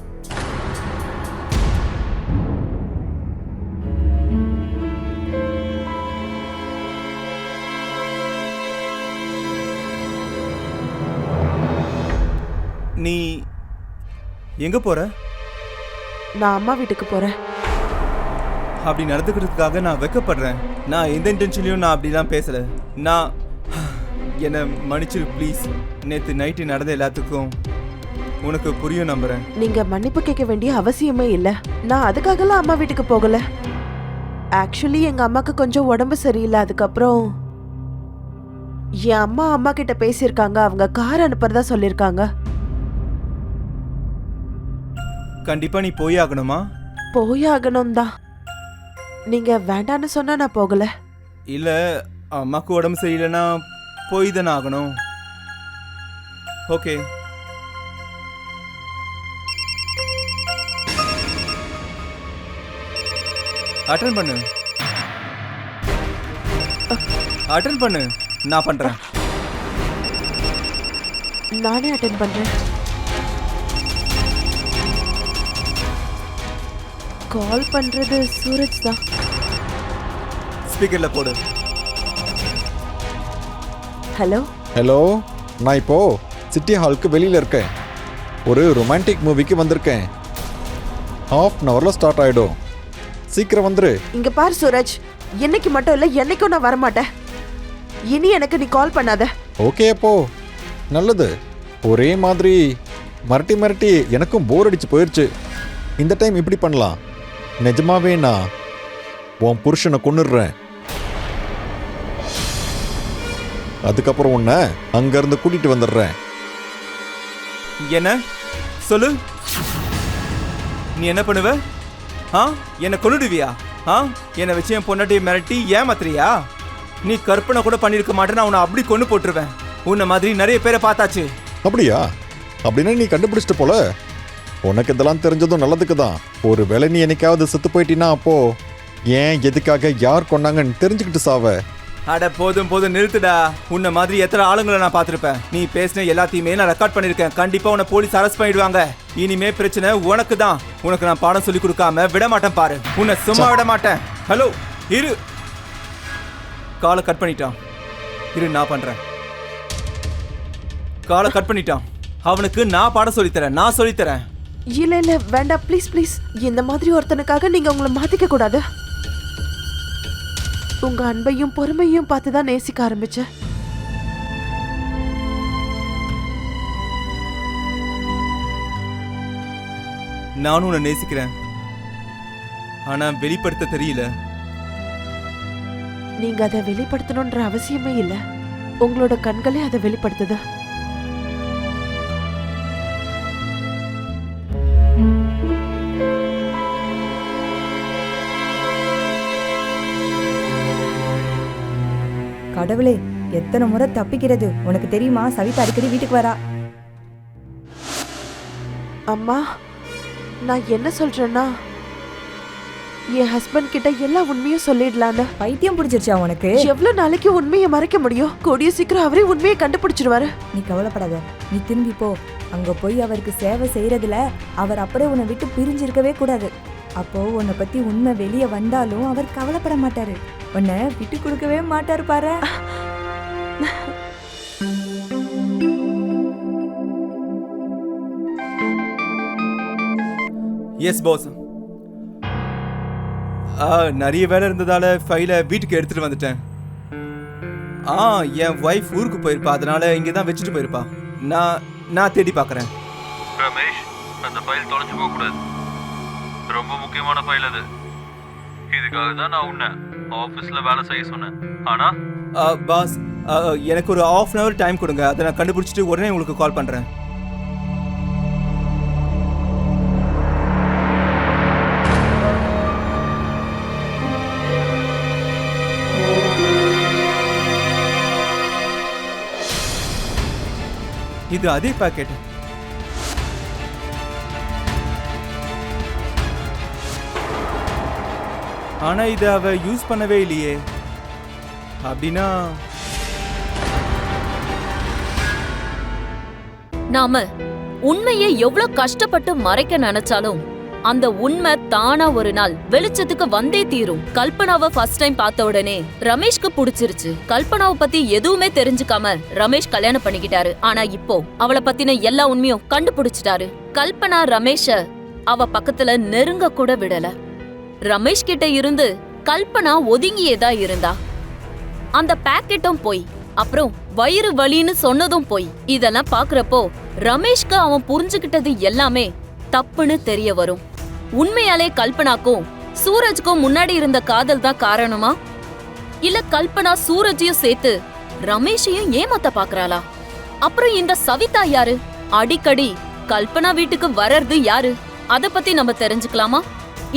நீ எங்க போற? நான் அம்மா வீட்டுக்கு போறேன். அப்படி நடந்துக்கிறதுக்காக நான் வெக்கப்படுறேன். நான் எந்த இன்டென்ஷன்லையும் நான் அப்படிலாம் பேசல. நான் என்னை மன்னிச்சிரு ப்ளீஸ். நேற்று நைட்டு நடந்த எல்லாத்துக்கும் உனக்கு புரியும் நம்புறேன். நீங்க மன்னிப்பு கேட்க வேண்டிய அவசியமே இல்லை. நான் அதுக்காகலாம் அம்மா வீட்டுக்கு போகல. ஆக்சுவலி எங்க அம்மாக்கு கொஞ்சம் உடம்பு சரியில்லை. அதுக்கப்புறம் என் அம்மா கிட்ட பேசியிருக்காங்க. அவங்க கார் அனுப்புறதா சொல்லியிருக்காங்க. கண்டிப்பா நீ போய் ஆகணுமா? போயாகணும் தான். நீங்க வேண்டான்னு சொன்னா நான் போகல. இல்ல, அம்மாக்கு உடம்பு சரியில்லைன்னா போய் தானே ஆகணும். ஓகே, அட்டன் பண்ணு. அட்டன் பண்ணு, நான் பண்றேன். நானே அட்டென்ட் பண்றேன். கால் பண்றது சூரஜ் தான். ஸ்பீக்கர்ல போடு. ஹலோ ஹலோ, நான் இப்போ சிட்டி ஹாலுக்கு வெளியில் இருக்கேன். ஒரு ரொமான்டிக் மூவிக்கு வந்திருக்கேன். ½ அன் ஹவரில் ஸ்டார்ட் ஆகிடும். சீக்கிரம் வந்துரு. இங்க பாரு சூரஜ், இன்னைக்கு மட்டும் இல்ல, என்னைக்கும் நான் வரமாட்டேன். இனி எனக்கு நீ கால் பண்ணாத. ஓகே, அப்போ நல்லது. ஒரே மாதிரி மிரட்டி மிரட்டி எனக்கும் போர் அடிச்சு போயிடுச்சு. இந்த டைம் இப்படி பண்ணலாம். நிஜமாவே நான் உன் புருஷனை கொன்னுடுறேன். அதுக்கப்புறம் உன்னை அங்கேருந்து கூட்டிட்டு வந்துடுறேன். என்ன சொல்லு? நீ என்ன பண்ணுவ? என்னை கொன்னுடுவியா? என்னை வச்சு என் பொண்டாட்டியை மிரட்டி ஏமாத்துறியா? நீ கற்பனை கூட பண்ணியிருக்க மாட்டேன்னு அவனை அப்படி கொண்டு போட்டுருவேன். உன்னை மாதிரி நிறைய பேரை பார்த்தாச்சு. அப்படியா? அப்படின்னா நீ கண்டுபிடிச்சிட்டு போல. உனக்கு இதெல்லாம் தெரிஞ்சதும் நல்லதுக்கு தான். ஒரு வேளை நீ என்னைக்காவது செத்து போயிட்டீன்னா அப்போ ஏன், எதுக்காக, யார் கொண்டாங்கன்னு தெரிஞ்சுக்கிட்டு சாவ. அட போதும் போதும் நிறுத்துடா. உன்னை மாதிரி எத்தனை ஆளுங்களை நான் பார்த்துருப்பேன். நீ பேசின எல்லாத்தையுமே நான் ரெக்கார்ட் பண்ணியிருக்கேன். கண்டிப்பா உன்னை போலீஸ் அரெஸ்ட் பண்ணிடுவாங்க. இனிமே பிரச்சனை உனக்கு தான். உனக்கு நான் பாடம் சொல்லி கொடுக்காம விட மாட்டேன் பாரு. உன்னை சும்மா விட மாட்டேன். ஹலோ, இரு. காலை கட் பண்ணிட்டான். இரு, நான் பண்றேன். காலை கட் பண்ணிட்டான். அவனுக்கு நான் பாடம் சொல்லித்தரேன். நான் சொல்லித்தரேன். இல்ல இல்ல வேண்டாம், ப்ளீஸ் ப்ளீஸ். இந்த மாதிரி ஒருத்தனுக்காக நீங்க உங்களை மாத்திக்க கூடாது. உங்க அன்பையும் பொறுமையும் பார்த்து தான் நேசிக்க ஆரம்பிச்சேன். நானும் உன்னை நேசிக்கிறேன், ஆனா வெளிப்படுத்த தெரியல. நீங்க அதை வெளிப்படுத்தணும்ன்ற அவசியமே இல்ல, உங்களோட கண்களே அதை வெளிப்படுத்துது. கடவுளே, எத்தனை முறை தப்பிக்கிறது உனக்கு தெரியுமா? சவிதா அடிக்கடி வீட்டுக்கு வரா. அம்மா, நான் என்ன சொல்றேன்னா, என் ஹஸ்பண்ட் கிட்ட எல்லா உண்மையும் சொல்லிடலான்னு. பைத்தியம் பிடிச்சிருச்சா உனக்கு? எவ்வளவு நாளைக்கு உண்மையை மறைக்க முடியும்? கூடிய சீக்கிரம் அவரே உண்மையை கண்டுபிடிச்சிருவாரு. நீ கவலைப்படாத, நீ திரும்பி போ. அங்க போய் அவருக்கு சேவை செய்யறதுல அவர் அப்படியே உன்னை விட்டு பிரிஞ்சிருக்கவே கூடாது. அப்போ உன்னை பத்தி உண்மை வெளியே வந்தாலும் அவர் கவலைப்பட மாட்டாரு, உன்னை விட்டு கொடுக்கவே மாட்டாரு பாரு. Yes boss. நிறைய வேலை இருந்ததால ஃபைலை வீட்டுக்கு எடுத்துட்டு வந்துட்டேன். என் ஒய்ஃப் ஊருக்கு போயிருப்பா, அதனால இங்கே தான் வச்சுட்டு போயிருப்பா. நான் தேடி பார்க்குறேன். ரமேஷ், அந்த ஃபைல் தொலைஞ்சு போகக்கூடாது. ரொம்ப முக்கியமான ஃபைல் அது. இதுக்காக தான் நான் உன்னை ஆஃபீஸில் வேலை செய்ய சொன்னேன். ஆனால் பாஸ், எனக்கு ஒரு ½ டைம் கொடுங்க, அதை நான் கண்டுபிடிச்சிட்டு உடனே உங்களுக்கு கால் பண்ணுறேன். இது அதே பாக்கெட். ஆனா இதை அவ யூஸ் பண்ணவே இல்லையே. அப்படின்னா நாம உண்மையை எவ்வளவு கஷ்டப்பட்டு மறைக்க நினைச்சாலும் அந்த உண்மை தானா ஒரு நாள் வெளிச்சத்துக்கு வந்தே தீரும். கல்பனாவை ஃபர்ஸ்ட் டைம் பார்த்த உடனே ரமேஷ்க்கு பிடிச்சிருச்சு. கல்பனாவை பத்தி எதுவுமே தெரிஞ்சுக்காம ரமேஷ் கல்யாணம் பண்ணிக்கிட்டாரு. ஆனா இப்போ அவளை பத்தின எல்லா உண்மையும் கண்டுபிடிச்சிட்டாரு. கல்பனா ரமேஷ அவ பக்கத்துல நெருங்க கூட விடல. ரமேஷ் கிட்ட இருந்து கல்பனா ஒதுங்கியேதான் இருந்தா. அந்த பாக்கெட்டும் போய், அப்புறம் வயிறு வலின்னு சொன்னதும் போய். இதெல்லாம் பாக்குறப்போ ரமேஷ்க்கு அவன் புரிஞ்சுகிட்டது எல்லாமே தப்புன்னு தெரிய வரும். உண்மையாலே கல்பனாக்கும் சூரஜ்க்கும் முன்னாடி இருந்த காதல் தான் காரணமா? இல்ல கல்பனா சூரஜையும் சேர்த்து ரமேஷையும் ஏமாத்த பாக்குறாளா? அப்புறம் இந்த சவிதா யாரு? அடிக்கடி கல்பனா வீட்டுக்கு வர்றது யாரு? அத பத்தி நம்ம தெரிஞ்சுக்கலாமா?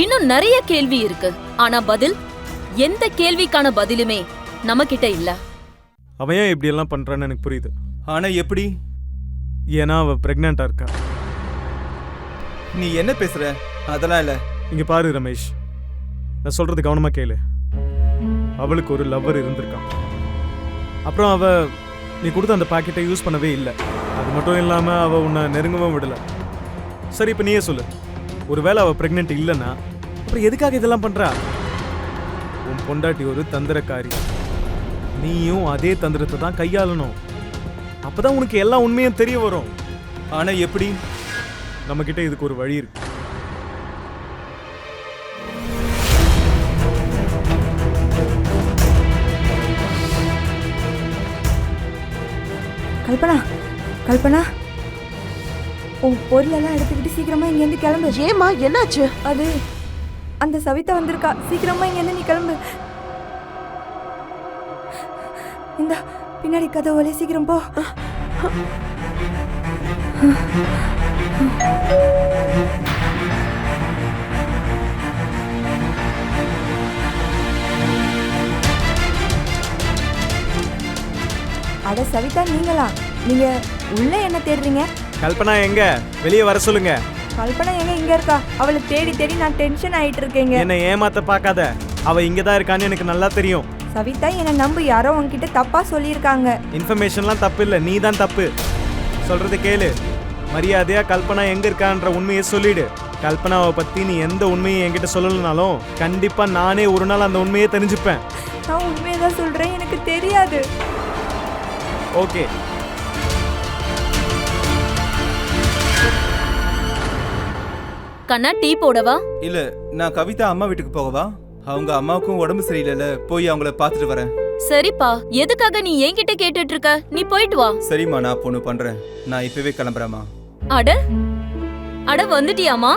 இன்னும் நிறைய கேள்வி இருக்கு, ஆனா பதில், எந்த கேள்விக்கான பதிலுமே நம்ம கிட்ட இல்ல. அவன் ஏன் இப்படி எல்லாம் பண்றான்னு எனக்கு புரியுது. ஆனா எப்படி? ஏன்னா அவ பிரெக்னெண்டா இருக்கா. நீ என்ன பேசுற? அதெல்லாம் இல்ல. இங்க பாரு ரமேஷ், நான் சொல்றது கவனமா கேளு. அவளுக்கு ஒரு லவ்வர் இருந்திருக்கான். அப்புறம் அவ நீ கொடுத்த அந்த பாக்கெட்டை யூஸ் பண்ணவே இல்லை. அது மட்டும் இல்லாம அவ உன்னை நெருங்கவும் விடல. சரி, இப்ப நீயே சொல்லு, ஒருவேளை அவ பிரெக்னென்ட் இல்லைன்னா அப்புறம் எதுக்காக இதெல்லாம் பண்றா? உன் பொண்டாட்டி ஒரு தந்திரக்காரி, நீயும் அதே தந்திரத்தை தான் கையாளணும். அப்பதான் உனக்கு எல்லா உண்மையும் தெரிய வரும். ஆனா எப்படி? நம்ம கிட்ட இதுக்கு ஒரு வழி இருக்கு. கல்பனா, கல்பனா, உன் பொருளெல்லாம் எடுத்துக்கிட்டு சீக்கிரமா இங்க இருந்து கிளம்பு. ஏமா, என்னாச்சு? அது அந்த சவிதா வந்திருக்கா, சீக்கிரமா இங்க இருந்து நீ கிளம்பு. இந்த பின்னாடி கதவுலே சீக்கிரம் போ. அட சவிதா, நீங்களா? நீங்க உள்ள என்ன தேடுறீங்க? கல்பனா எங்க? வெளியே வர சொல்லுங்க. கல்பனா எங்க இங்க இருக்கா? அவளை தேடி தேடி நான் டென்ஷன் ஆயிட்டு இருக்கேங்க. என்னை ஏமாத்த பார்க்காத, அவ இங்கதான் இருக்கான்னு எனக்கு நல்லா தெரியும். சவிதா, என்னை நம்பு, யாரோ உன்கிட்ட தப்பா சொல்லியிருக்காங்க. இன்ஃபர்மேஷன்லாம் தப்பு இல்லை, நீ தான் தப்பு. சொல்றது கேளு. மரியாதையா கல்பனா எங்க இருக்கான்ற உண்மையை சொல்லிடு. கல்பனாவை பத்தி நீ எந்த உண்மையை என்கிட்ட சொல்லலனாலும் கண்டிப்பா நானே ஒரு நாள் அந்த உண்மையை தெரிஞ்சுப்பேன். நான் உண்மையதான் சொல்றேன், எனக்கு தெரியாது. ஓகே. கண்ணா டீ போடவா? இல்ல, நான் கவிதா அம்மா வீட்டுக்கு போகவா? அவங்க அம்மாவுக்கும் உடம்பு சரியில்லைல, போய் அவங்கள பார்த்துட்டு வரேன். சரிப்பா, எதுக்காக நீ என்கிட்ட கேட்டுட்டு இருக்க? நீ போயிட்டு வா. சரிம்மா, நான் பொண்ணு பண்றேன். நான் இப்பவே கிளம்புறேம்மா. அட அட வந்துட்டியாமா?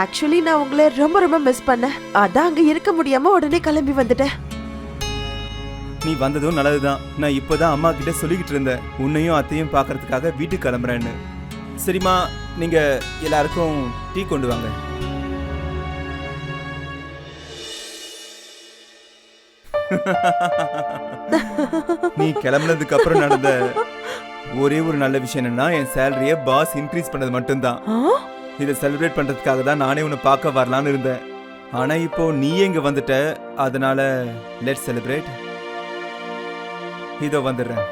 ஆக்சுவலி நான் உங்களை ரொம்ப ரொம்ப மிஸ் பண்ணேன். அதான் அங்க இருக்க முடியாம உடனே கிளம்பி வந்துட்டேன். நீ வந்ததும் நல்லதுதான். நான் இப்போதான் அம்மா கிட்ட சொல்லிக்கிட்டு இருந்தேன், உன்னையும் அத்தையும் பார்க்கறதுக்காக வீட்டுக்கு கிளம்புறேன்னு. சரிம்மா, நீங்க எல்லாருக்கும் டீ கொண்டு வாங்க. நீ கிளம்புனதுக்கு அப்புறம் நடந்த ஒரே ஒரு நல்ல விஷயம் என்னன்னா, என் சேலரிய பாஸ் இன்க்ரீஸ் பண்ணது மட்டும்தான். இதை செலிப்ரேட் பண்றதுக்காக தான் நானே உன்னை பார்க்க வரலான்னு இருந்தேன். ஆனா இப்போ நீ எங்க வந்துட்ட, அதனால லெட்ஸ் செலிப்ரேட். இதோ வந்துடுறேன்.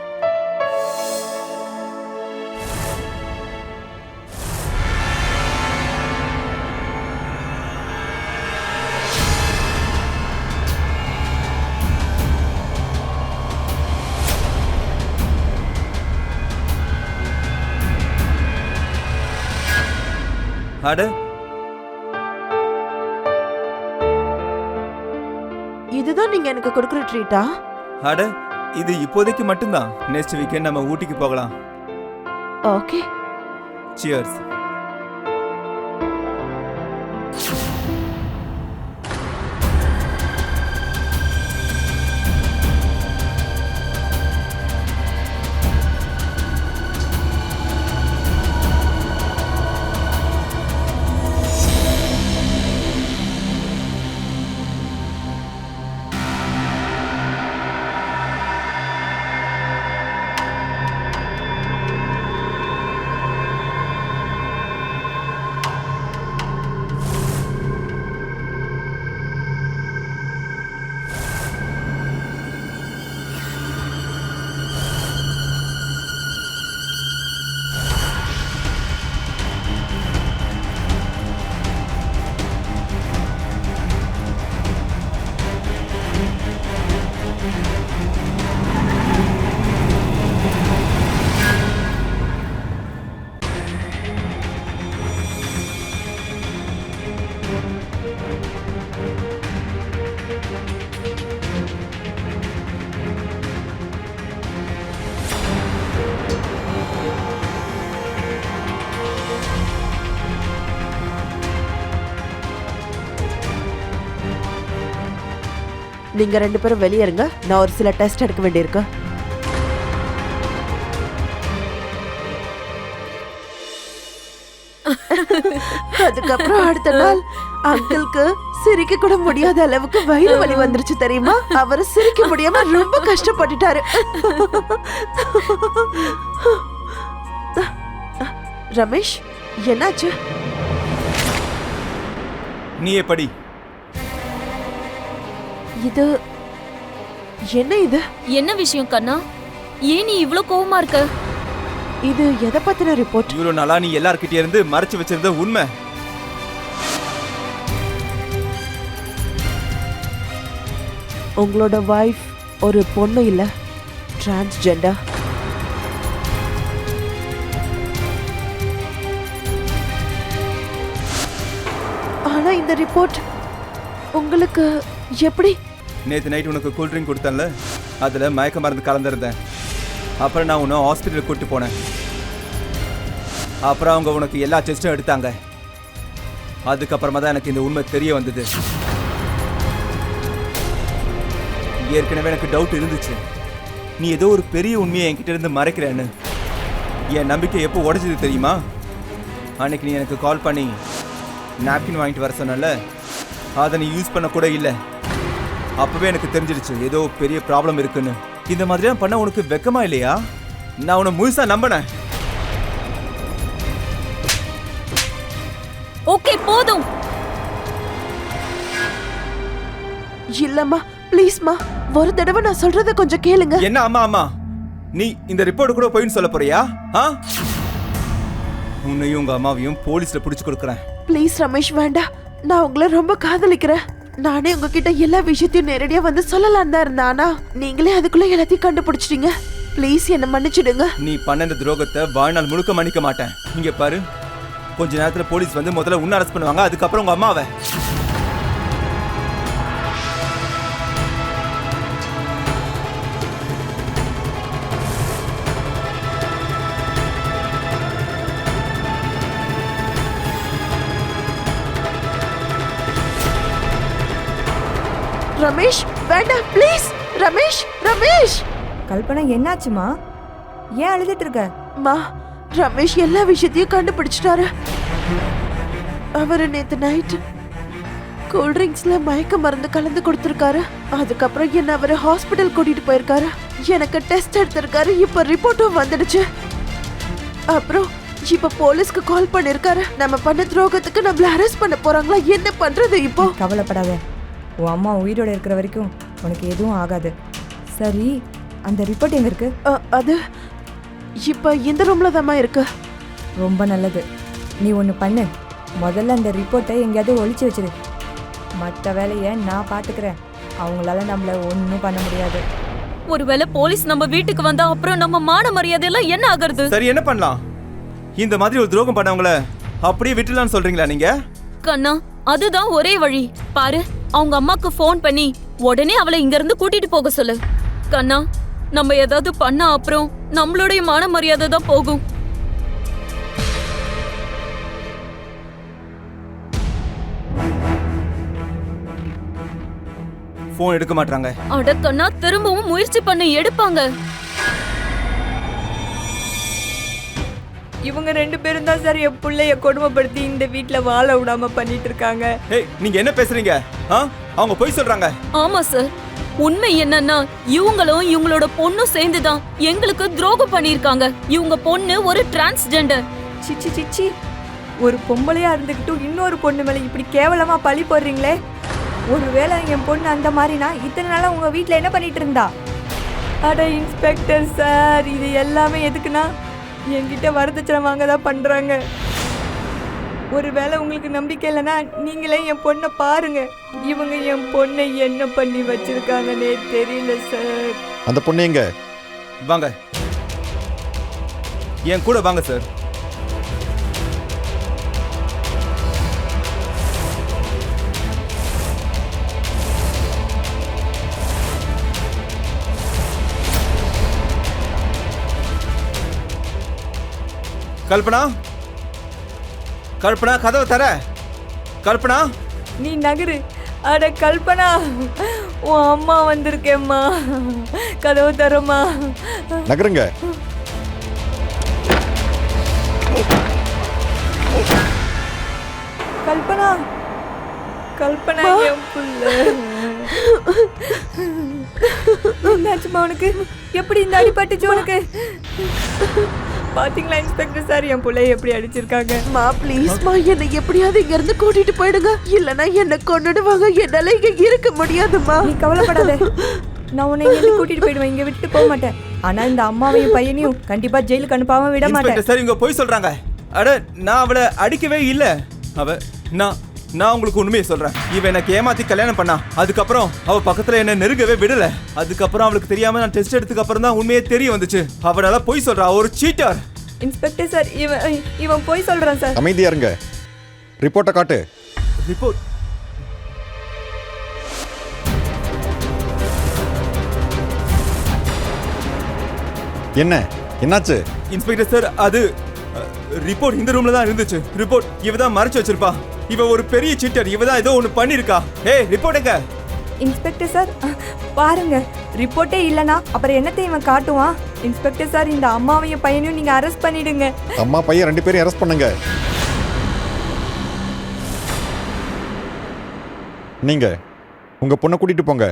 அட, இதுதான் நீங்க எனக்கு கொடுக்குற ட்ரீட்டா? அட, இது இப்போதைக்கு மட்டும்தான். நெக்ஸ்ட் வீக்கெண்ட் நம்ம ஊட்டிக்கு போகலாம். ஓகே. சியர்ஸ். நீங்க ரெண்டு பேரும் வெளியே இருங்க, நான் ஒரு சில டெஸ்ட் எடுக்க வேண்டியிருக்கு. அதுக்கப்புறம் அடுத்த நாள் அங்கிளுக்கு சிரிக்க கூட முடியாத அளவுக்கு வயிறு வலி வந்துருச்சு தெரியுமா? அவர் சிரிக்க முடியாம ரொம்ப கஷ்டப்பட்டுட்டாரு. ரமேஷ், என்னாச்சு? நீ எப்படி? இது என்ன? இது என்ன விஷயம் கண்ணா? ஏன் நீ இவ்ளோ கோவமா இருக்க? இது எதை பத்தின ரிப்போர்ட்? இவ்வளவு நாளா நீ எல்லார்கிட்ட இருந்து மறைச்சு வச்சிருந்த உண்மை. உங்களோட வைஃப் ஒரு பொண்ணு இல்ல, டிரான்ஸ்ஜெண்டர். ஆனா இந்த ரிப்போர்ட் உங்களுக்கு எப்படி? நேற்று நைட் உனக்கு கூல் ட்ரிங்க் கொடுத்தேன்ல, அதில் மயக்க மருந்து கலந்துருந்தேன். அப்புறம் நான் உன்னை ஹாஸ்பிட்டலுக்கு கூப்பிட்டு போனேன். அப்புறம் அவங்க உனக்கு எல்லா டெஸ்ட்டும் எடுத்தாங்க. அதுக்கப்புறமா தான் எனக்கு இந்த உண்மை தெரிய வந்தது. ஏற்கனவே எனக்கு டவுட் இருந்துச்சு, நீ ஏதோ ஒரு பெரிய உண்மையை என்கிட்ட இருந்து மறைக்கிறேன்னு. என் நம்பிக்கை எப்போ உடைஞ்சது தெரியுமா? அன்னைக்கு நீ எனக்கு கால் பண்ணி நாப்கின் வாங்கிட்டு வர சொன்னல, அதை நீ யூஸ் பண்ண கூட இல்லை. அப்பவே எனக்கு தெரிஞ்சிடுச்சு ஏதோ பெரிய ப்ராப்ளம் இருக்குன்னு. இந்த மாதிரிலாம் பண்ண உனக்கு வெக்கமா இல்லையா? நான் உன்னை முழுசா நம்பினேன். ஓகே, போதும். இல்லம்மா, ப்ளீஸ்மா, ஒரு தடவை நான் சொல்றத கொஞ்சம் கேளுங்க. என்ன அம்மா அம்மா, நீ இந்த ரிப்போர்ட் கூட போயின்னு சொல்ல போறியா? உன்னையும் உங்க அம்மாவையும் போலீஸ்ல பிடிச்சு கொடுக்குறேன். ப்ளீஸ் ரமேஷ், வேண்டாம். நான் உங்களை ரொம்ப காதலிக்கிறேன். நானே உங்ககிட்ட எல்லா விஷயத்தையும் நேரடியா வந்து சொல்லலாம் தான் இருந்தேன். ஆனா நீங்களே அதுக்குள்ள எல்லாத்தையும் கண்டுபிடிச்சிட்டீங்க. ப்ளீஸ் என்ன மன்னிச்சிடுங்க. நீ பண்ண இந்த துரோகத்தை வாழ்நாள் முழுக்க மன்னிக்க மாட்டேன். இங்க பாரு, கொஞ்ச நேரத்துல போலீஸ் வந்து முதல்ல உன்னை அரெஸ்ட் பண்ணுவாங்க, அதுக்கப்புறம் உங்க அம்மாவை. ரமேஷ் வேண்டாம் ப்ளீஸ். ரமேஷ் ரமேஷ். கல்பனா என்னாச்சுமா? ஏன் அழுதுட்டு இருக்க? மா, ரமேஷ் எல்லா விஷயத்தையும் கண்டுபிடிச்சிட்டாரு. அவரு நேத்து நைட் கூல்ட்ரிங்க்ஸ்ல மயக்க மருந்து கலந்து கொடுத்துருக்காரு. அதுக்கப்புறம் என்ன அவரு ஹாஸ்பிட்டல் கூட்டிட்டு போயிருக்காரு. எனக்கு டெஸ்ட் எடுத்திருக்காரு. இப்ப ரிப்போர்ட்டும் வந்துடுச்சு. அப்புறம் இப்ப போலீஸ்க்கு கால் பண்ணிருக்காரு. நம்ம பண்ண துரோகத்துக்கு நம்மள அரெஸ்ட் பண்ண போறாங்களா? என்ன பண்றது இப்போ? கவலைப்படாத, உன் அம்மா உயிரோட இருக்கிற வரைக்கும் உனக்கு எதுவும் ஆகாது. சரி, அந்த ரிப்போர்ட் எங்க இருக்கு? அது இப்ப இந்த ரூம்ல தான் இருக்கு. ரொம்ப நல்லது. நீ ஒன்று பண்ணு, முதல்ல அந்த ரிப்போர்ட்டை எங்கேயாவது ஒளிச்சு வச்சிரு. மற்ற வேலையை நான் பார்த்துக்கிறேன். அவங்களால நம்மள ஒன்றும் பண்ண முடியாது. ஒருவேளை போலீஸ் நம்ம வீட்டுக்கு வந்தா அப்புறம் நம்ம மான மரியாதை எல்லாம் என்ன ஆகுறது? சரி, என்ன பண்ணலாம்? இந்த மாதிரி ஒரு துரோகம் பண்ணவங்கள அப்படியே விட்டுலான்னு சொல்றீங்களா நீங்க? கண்ணா, அதுதான் ஒரே வழி. பாரு, அவங்க அம்மாக்கு ஃபோன் பண்ணி உடனே அவளை இங்க இருந்து கூட்டிட்டு போக சொல்லு. கண்ணா, நம்ம ஏதாவது பண்ணா அப்புறம் நம்மளுடைய மான மரியாதை தான் போகும். போன் எடுக்க மாட்டாங்க. அட கண்ணா, திரும்பவும் முயற்சி பண்ண எடுப்பாங்க. இவங்க 2 பேரும் தான் சார் என் பிள்ளைய கொடுமைப்படுத்தி இந்த வீட்டில் வாழ விடாம பண்ணிட்டு இருக்காங்க. ஏய், நீங்க என்ன பேசுறீங்க? அவங்க போய் சொல்றாங்க. ஆமா சார், உண்மை என்னன்னா இவங்களும் இவங்களோட பொண்ணும் சேர்ந்துதான் எங்களுக்கு துரோகம் பண்ணிருக்காங்க. இவங்க பொண்ணு ஒரு டிரான்ஸ்ஜெண்டர். சிச்சி சிச்சி, ஒரு பொம்பளையா இருந்துக்கிட்டும் இன்னொரு பொண்ணு மேலே இப்படி கேவலமா பழி போடுறீங்களே. ஒருவேளை என் பொண்ணு அந்த மாதிரினா இத்தனை நாளா உங்க வீட்டில் என்ன பண்ணிட்டு இருந்தா? அட இன்ஸ்பெக்டர் சார், இது எல்லாமே எதுக்குன்னா என்கிட்ட வரதட்சணை வாங்க தான் பண்றாங்க. ஒருவேளை உங்களுக்கு நம்பிக்கை இல்லைன்னா நீங்களே என் பொண்ணை பாருங்க. இவங்க என் பொண்ணை என்ன பண்ணி வச்சிருக்காங்கன்னே தெரியல சார். அந்த பொண்ணு எங்க? வாங்க, என் கூட வாங்க சார். கல்பனா, கல்பனா, கதவை தர. கல்பனா, நீ நகரு. அட கல்பனா, உன் அம்மா வந்திருக்கேம்மா, கதவு தரமா. நகருங்க. கல்பனா, கல்பனா என் புள்ள. என்னாச்சுமா உனக்கு? எப்படி இந்த அடிபட்டுச்சு உனக்கு? பாத்தீங்களா இன்ஸ்பெக்டர் சார், என் பிள்ளைய எப்படி அடிச்சிருக்காங்க. மா ப்ளீஸ் மா, என்னை எப்படியாவது இங்க இருந்து கூட்டிட்டு போயிடுங்க. இல்லனா என்ன கொன்னுடுவாங்க. என்னால இங்க இருக்க முடியாதுமா. நீ கவலைப்படாத, நான் உன்னை இங்க கூட்டிட்டு போயிடுவேன். இங்க விட்டு போக மாட்டேன். ஆனா இந்த அம்மாவையும் பையனையும் கண்டிப்பா ஜெயிலுக்கு அனுப்பாம விட மாட்டேன். இன்ஸ்பெக்டர் சார், இவங்க போய் சொல்றாங்க. அட, நான் அவளை அடிக்கவே இல்ல. நான் உங்களுக்கு உண்மையை சொல்றேன். இவன் எனக்கு ஏமாத்தி கல்யாணம் பண்ணா. அதுக்கப்புறம் அவ பக்கத்துல என்ன நெருங்கவே விடல. அதுக்கப்புறம் அவளுக்கு தெரியாம நான் டெஸ்ட் எடுத்துக்கு அப்புறம் தான் உண்மையே தெரிய வந்துச்சு. அவளால போய் சொல்றா, ஒரு சீட்டர். இன்ஸ்பெக்டர் சார், இவன் போய் சொல்றான் சார். அமைதியா இருங்க. ரிப்போர்ட்டை காட்டு. ரிப்போர்ட்? என்னாச்சு? இன்ஸ்பெக்டர் சார், அது ரிப்போர்ட் இந்த ரூம்ல தான் இருந்துச்சு. ரிப்போர்ட் இவ தான் மறைச்சு வச்சிருப்பா. இவ ஒரு பெரிய சீட்டர். இவ தான் ஏதோ ஒன்னு பண்ணிருக்கா. ஏய், ரிப்போர்ட் எங்க? இன்ஸ்பெக்டர் சார், பாருங்க, ரிப்போர்ட்டே இல்லனா அப்புறம் என்னத்தை இவன் காட்டுவான்? இன்ஸ்பெக்டர் சார், இந்த அம்மாவையும் பையனையும் நீங்க அரெஸ்ட் பண்ணிடுங்க. அம்மா பையன் 2 பேரையும் அரெஸ்ட் பண்ணுங்க. நீங்க உங்க பொண்ணை கூட்டிட்டு போங்க.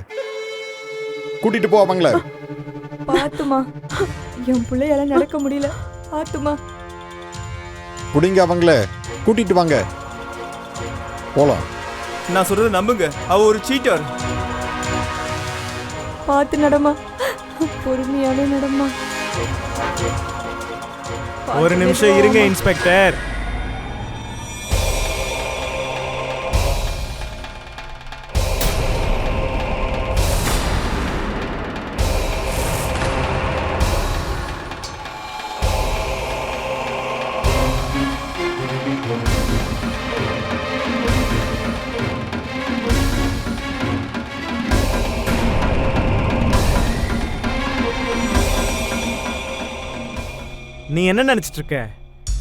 கூட்டிட்டு போ அவங்கள. பாத்துமா, என் பிள்ளையால நடக்க முடியல. பாத்துமா, குடிங்க அவங்கள. கூட்டிட்டு வாங்க, போலாம். நான் சொல்றது நம்புங்க, அவ ஒரு சீட்டர். பார்த்து நடமா, பொறுமையாவே நடமா. ஒரு நிமிஷம் இருங்க இன்ஸ்பெக்டர். நீ என்ன நினச்சிட்டு இருக்க?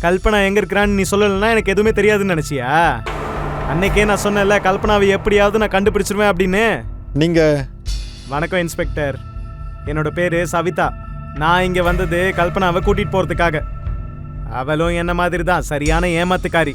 கல்பனா எங்கே இருக்கிறான்னு நீ சொல்லலைன்னா எனக்கு எதுவுமே தெரியாதுன்னு நினச்சியா? அன்னைக்கே நான் சொன்னேன்ல கல்பனாவை எப்படியாவது நான் கண்டுபிடிச்சிருவேன் அப்படின்னு. நீங்கள் வணக்கம் இன்ஸ்பெக்டர், என்னோட பேர் சவிதா. நான் இங்கே வந்தது கல்பனாவை கூட்டிகிட்டு போகிறதுக்காக. அவளும் என்ன மாதிரி தான் சரியான ஏமாத்துக்காரி.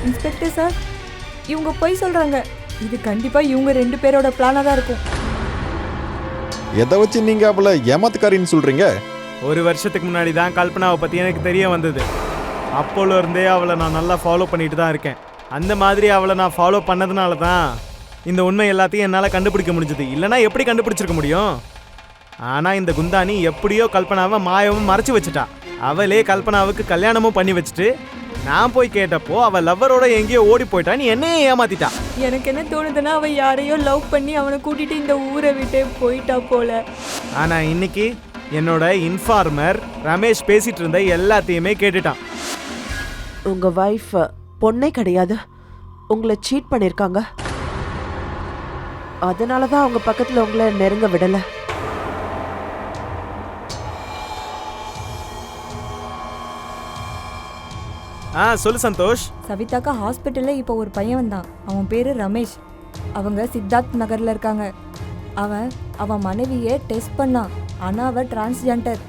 இன்ஸ்பெக்டர் சார், இவங்க பொய் சொல்றாங்க. இது கண்டிப்பா இவங்க 2 பேரோட பிளானா தான் இருக்கும். எதை வச்சு நீங்கள் அவளை ஏமாத்துக்காரின்னு சொல்கிறீங்க? ஒரு வருஷத்துக்கு முன்னாடி தான் கல்பனாவை பற்றி எனக்கு தெரிய வந்தது. அப்போல இருந்தே அவளை நான் நல்லா ஃபாலோ பண்ணிட்டு தான் இருக்கேன். அந்த மாதிரி அவளை நான் ஃபாலோ பண்ணதுனால தான் இந்த உண்மை எல்லாத்தையும் என்னால் கண்டுபிடிக்க முடிஞ்சது. இல்லைனா எப்படி கண்டுபிடிச்சிருக்க முடியும்? ஆனால் இந்த குந்தானி எப்படியோ கல்பனாவை மாயவும் மறைச்சி வச்சுட்டா. அவளே கல்பனாவுக்கு கல்யாணமும் பண்ணி வச்சுட்டு நான் போய் கேட்டப்போ அவள் லவ்வரோட எங்கேயோ ஓடி போயிட்டா. நீ என்னையே ஏமாத்திட்டா. எனக்கு என்ன தோணுதுன்னா அவன் யாரையோ லவ் பண்ணி அவனை கூட்டிட்டு இந்த ஊரை விட்டு போயிட்டா போல. ஆனால் இன்னைக்கு என்னோட இன்ஃபார்மர் ரமேஷ் பேசிட்டு இருந்த எல்லாத்தையுமே கேட்டுட்டான். உங்க வைஃப் பொண்ணே கிடையாது, உங்களை சீட் பண்ணிருக்காங்க. அதனாலதான் அவங்க பக்கத்துல உங்களை நெருங்க விடல. சொல்லு சந்தோஷ். சவிதாக்கா ஹாஸ்பிட்டல்ல இப்போ ஒரு பையன் வந்தான். அவன் பேரு ரமேஷ். அவங்க சித்தார்த் நகர்ல இருக்காங்க. அவன் மனைவியை டெஸ்ட் பண்ணான். ஆனா அவ டிரான்ஸ்ஜெண்டர்.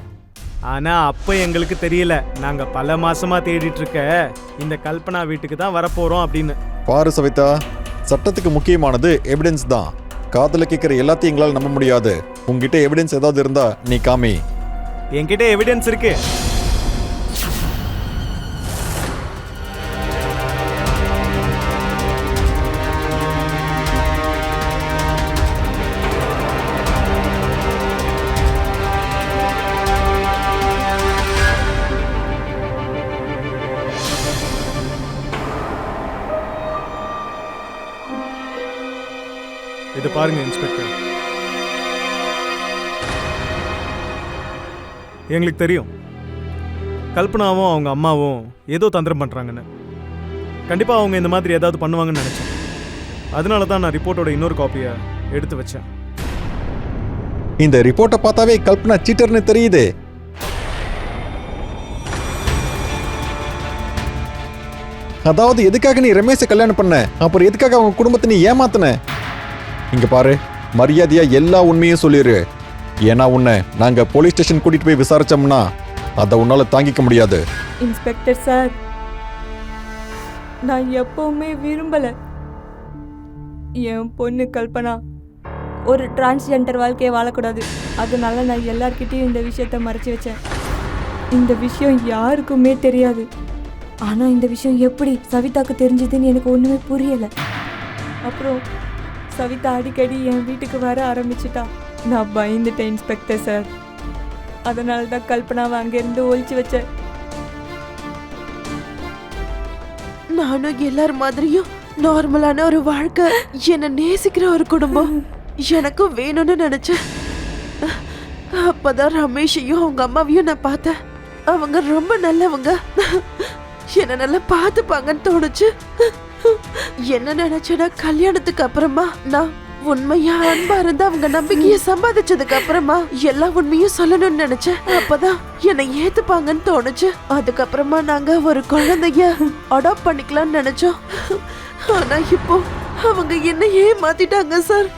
ஆனா அப்ப எங்களுக்கு தெரியல. நாங்க பல மாசமா தேடிட்டு இருக்க இந்த கல்பனா வீட்டுக்கு தான் வரப்போறோம் அப்படின்னு. பாரு சவிதா, சட்டத்துக்கு முக்கியமானது எவிடன்ஸ் தான். காதல கேட்குற எல்லாத்தையும் எங்களால் நம்ப முடியாது. உங்ககிட்ட எவிடன்ஸ் ஏதாவது இருந்தா நீ காமி. என்கிட்ட எவிடன்ஸ் இருக்கு. இது பாருங்க இன்ஸ்பெக்டர், எங்களுக்கு தெரியும் கல்பனாவும் அவங்க அம்மாவும் ஏதோ தந்திரம் பண்ணுறாங்கன்னு. கண்டிப்பாக அவங்க இந்த மாதிரி ஏதாவது பண்ணுவாங்கன்னு நினச்சேன். அதனால தான் நான் ரிப்போர்ட்டோட இன்னொரு காப்பியை எடுத்து வச்சேன். இந்த ரிப்போர்ட்டை பார்த்தாவே கல்பனா சீட்டர்னு தெரியுது. அதாவது எதுக்காக நீ ரமேஷை கல்யாணம் பண்ண, அப்புறம் எதுக்காக அவங்க குடும்பத்தை நீ ஏமாத்தின? இங்க பாரு, மரியாதையா எல்லா உண்மையும் சொல்லிடு. ஏன்னா உன்னை நாங்க போலீஸ் ஸ்டேஷன் கூட்டிட்டு போய் விசாரிச்சோம்னா அதை உன்னால தாங்கிக்க முடியாது. இன்ஸ்பெக்டர் சார், நான் எப்பவுமே விரும்பல என் பொண்ணு கல்பனா ஒரு டிரான்ஸ்ஜெண்டர் வாழ்க்கையை வாழக்கூடாது. அதனால நான் எல்லார்கிட்டையும் இந்த விஷயத்த மறைச்சு வச்சேன். இந்த விஷயம் யாருக்குமே தெரியாது. ஆனா இந்த விஷயம் எப்படி சவிதாக்கு தெரிஞ்சதுன்னு எனக்கு ஒண்ணுமே புரியல. அப்புறம் சவிதா அடிக்கடி என் வீட்டுக்கு வர ஆரம்பிச்சிட்டா. நான் பயந்துட்டேன் இன்ஸ்பெக்டர் சார். அதனால தான் கல்பனாவை அங்கேருந்து ஒழிச்சு வச்சேன். நானும் எல்லாரும் மாதிரியும் நார்மலான ஒரு வாழ்க்கை, என்னை நேசிக்கிற ஒரு குடும்பம் எனக்கும் வேணும்னு நினைச்சேன். அப்பதான் ரமேஷையும் அவங்க அம்மாவையும் நான் பார்த்தேன். அவங்க ரொம்ப நல்லவங்க, என்ன நல்லா பார்த்துப்பாங்கன்னு தோணுச்சு. என்ன நினைச்சேன்னா கல்யாணத்துக்கு அப்புறமா நான் உண்மையா அன்பா இருந்து அவங்க நம்பிக்கைய சம்பாதிச்சதுக்கு அப்புறமா எல்லா உண்மையும் சொல்லணும்னு நினைச்சேன். அப்பதான் என்னை ஏத்துப்பாங்கன்னு தோணுச்சு. அதுக்கப்புறமா நாங்க ஒரு குழந்தைய அடாப்ட் பண்ணிக்கலாம்னு நினைச்சோம். ஆனா இப்போ அவங்க என்ன ஏமாத்திட்டாங்க சார்.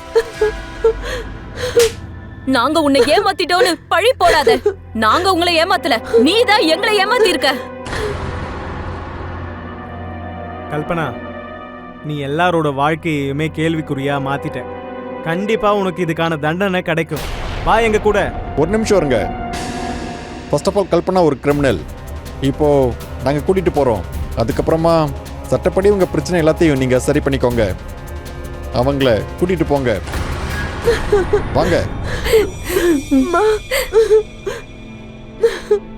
நாங்க உன்னை ஏமாத்திட்டோன்னு பழி போடாத. நாங்க உங்களை ஏமாத்தல, நீதான் எங்களை ஏமாத்திருக்க. கல்பனா, நீ எல்லாரோட வாழ்க்கையுமே கேள்விக்குறியா மாத்திட்ட. கண்டிப்பா உனக்கு இதுக்கான தண்டனை கிடைக்கும். வா எங்க கூட. ஒரு நிமிஷம் இருங்க. ஃபர்ஸ்ட் ஆஃப் ஆல் கல்பனா ஒரு கிரிமினல். இப்போ நாங்கள் கூட்டிட்டு போறோம். அதுக்கப்புறமா சட்டப்படி உங்க பிரச்சனை எல்லாத்தையும் நீங்க சரி பண்ணிக்கோங்க. அவங்கள கூட்டிட்டு போங்க. வாங்க.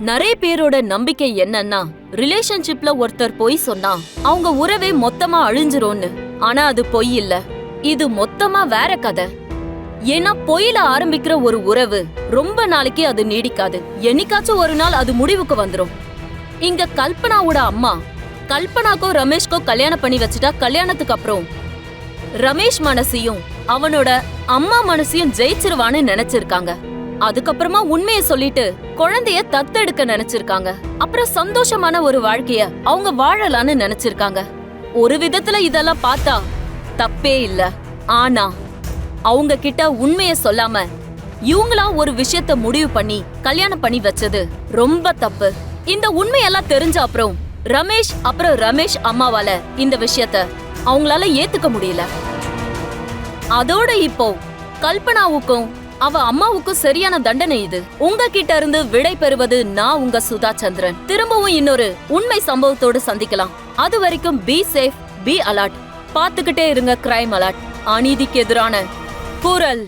நிறைய பேரோட நம்பிக்கை என்னன்னா, ரிலேஷன்ஷிப்ல ஒருத்தர் பொய் சொன்னா அவங்க உறவே மொத்தமா அழிஞ்சிரும்னு. ஆனா அது பொய் இல்ல, இது மொத்தமா வேற கதை. ஏன்னா பொய்ல ஆரம்பிக்கிற ஒரு உறவு ரொம்ப நாளைக்கு அது நீடிக்காது. என்னைக்காச்சும் ஒரு நாள் அது முடிவுக்கு வந்துரும். இங்க கல்பனாவோட அம்மா கல்பனாக்கும் ரமேஷ்க்கும் கல்யாணம் பண்ணி வச்சுட்டா கல்யாணத்துக்கு அப்புறம் ரமேஷ் மனசையும் அவனோட அம்மா மனசையும் ஜெயிச்சிருவான்னு நினைச்சிருக்காங்க. அதுக்கப்புறமா உண்மையை சொல்லிட்டு குழந்தைய தத்தெடுக்க நினைச்சிருக்காங்க. அப்புறம் சந்தோஷமான ஒரு வாழ்க்கைய அவங்க வாழலான்னு நினைச்சிருக்காங்க. ஒரு விதத்துல இதெல்லாம் பார்த்தா தப்பே இல்ல. ஆனா அவங்க கிட்ட உண்மைய சொல்லாம இவங்களா ஒரு விஷயத்த முடிவு பண்ணி கல்யாணம் பண்ணி வச்சது ரொம்ப தப்பு. இந்த உண்மையெல்லாம் தெரிஞ்ச அப்புறம் ரமேஷ் அம்மாவால இந்த விஷயத்த அவங்களால ஏத்துக்க முடியல. அதோட இப்போ கல்பனாவுக்கும் அவ அம்மாவுக்கும் சரியான தண்டனை இது. உங்ககிட்ட இருந்து விடை பெறுவது நான் உங்க சுதா சந்திரன். திரும்பவும் இன்னொரு உண்மை சம்பவத்தோடு சந்திக்கலாம். அது வரைக்கும் பி சேஃப், பி அலர்ட். பார்த்துக்கிட்டே இருங்க கிரைம் அலர்ட், அநீதிக்கு எதிரான குரல்.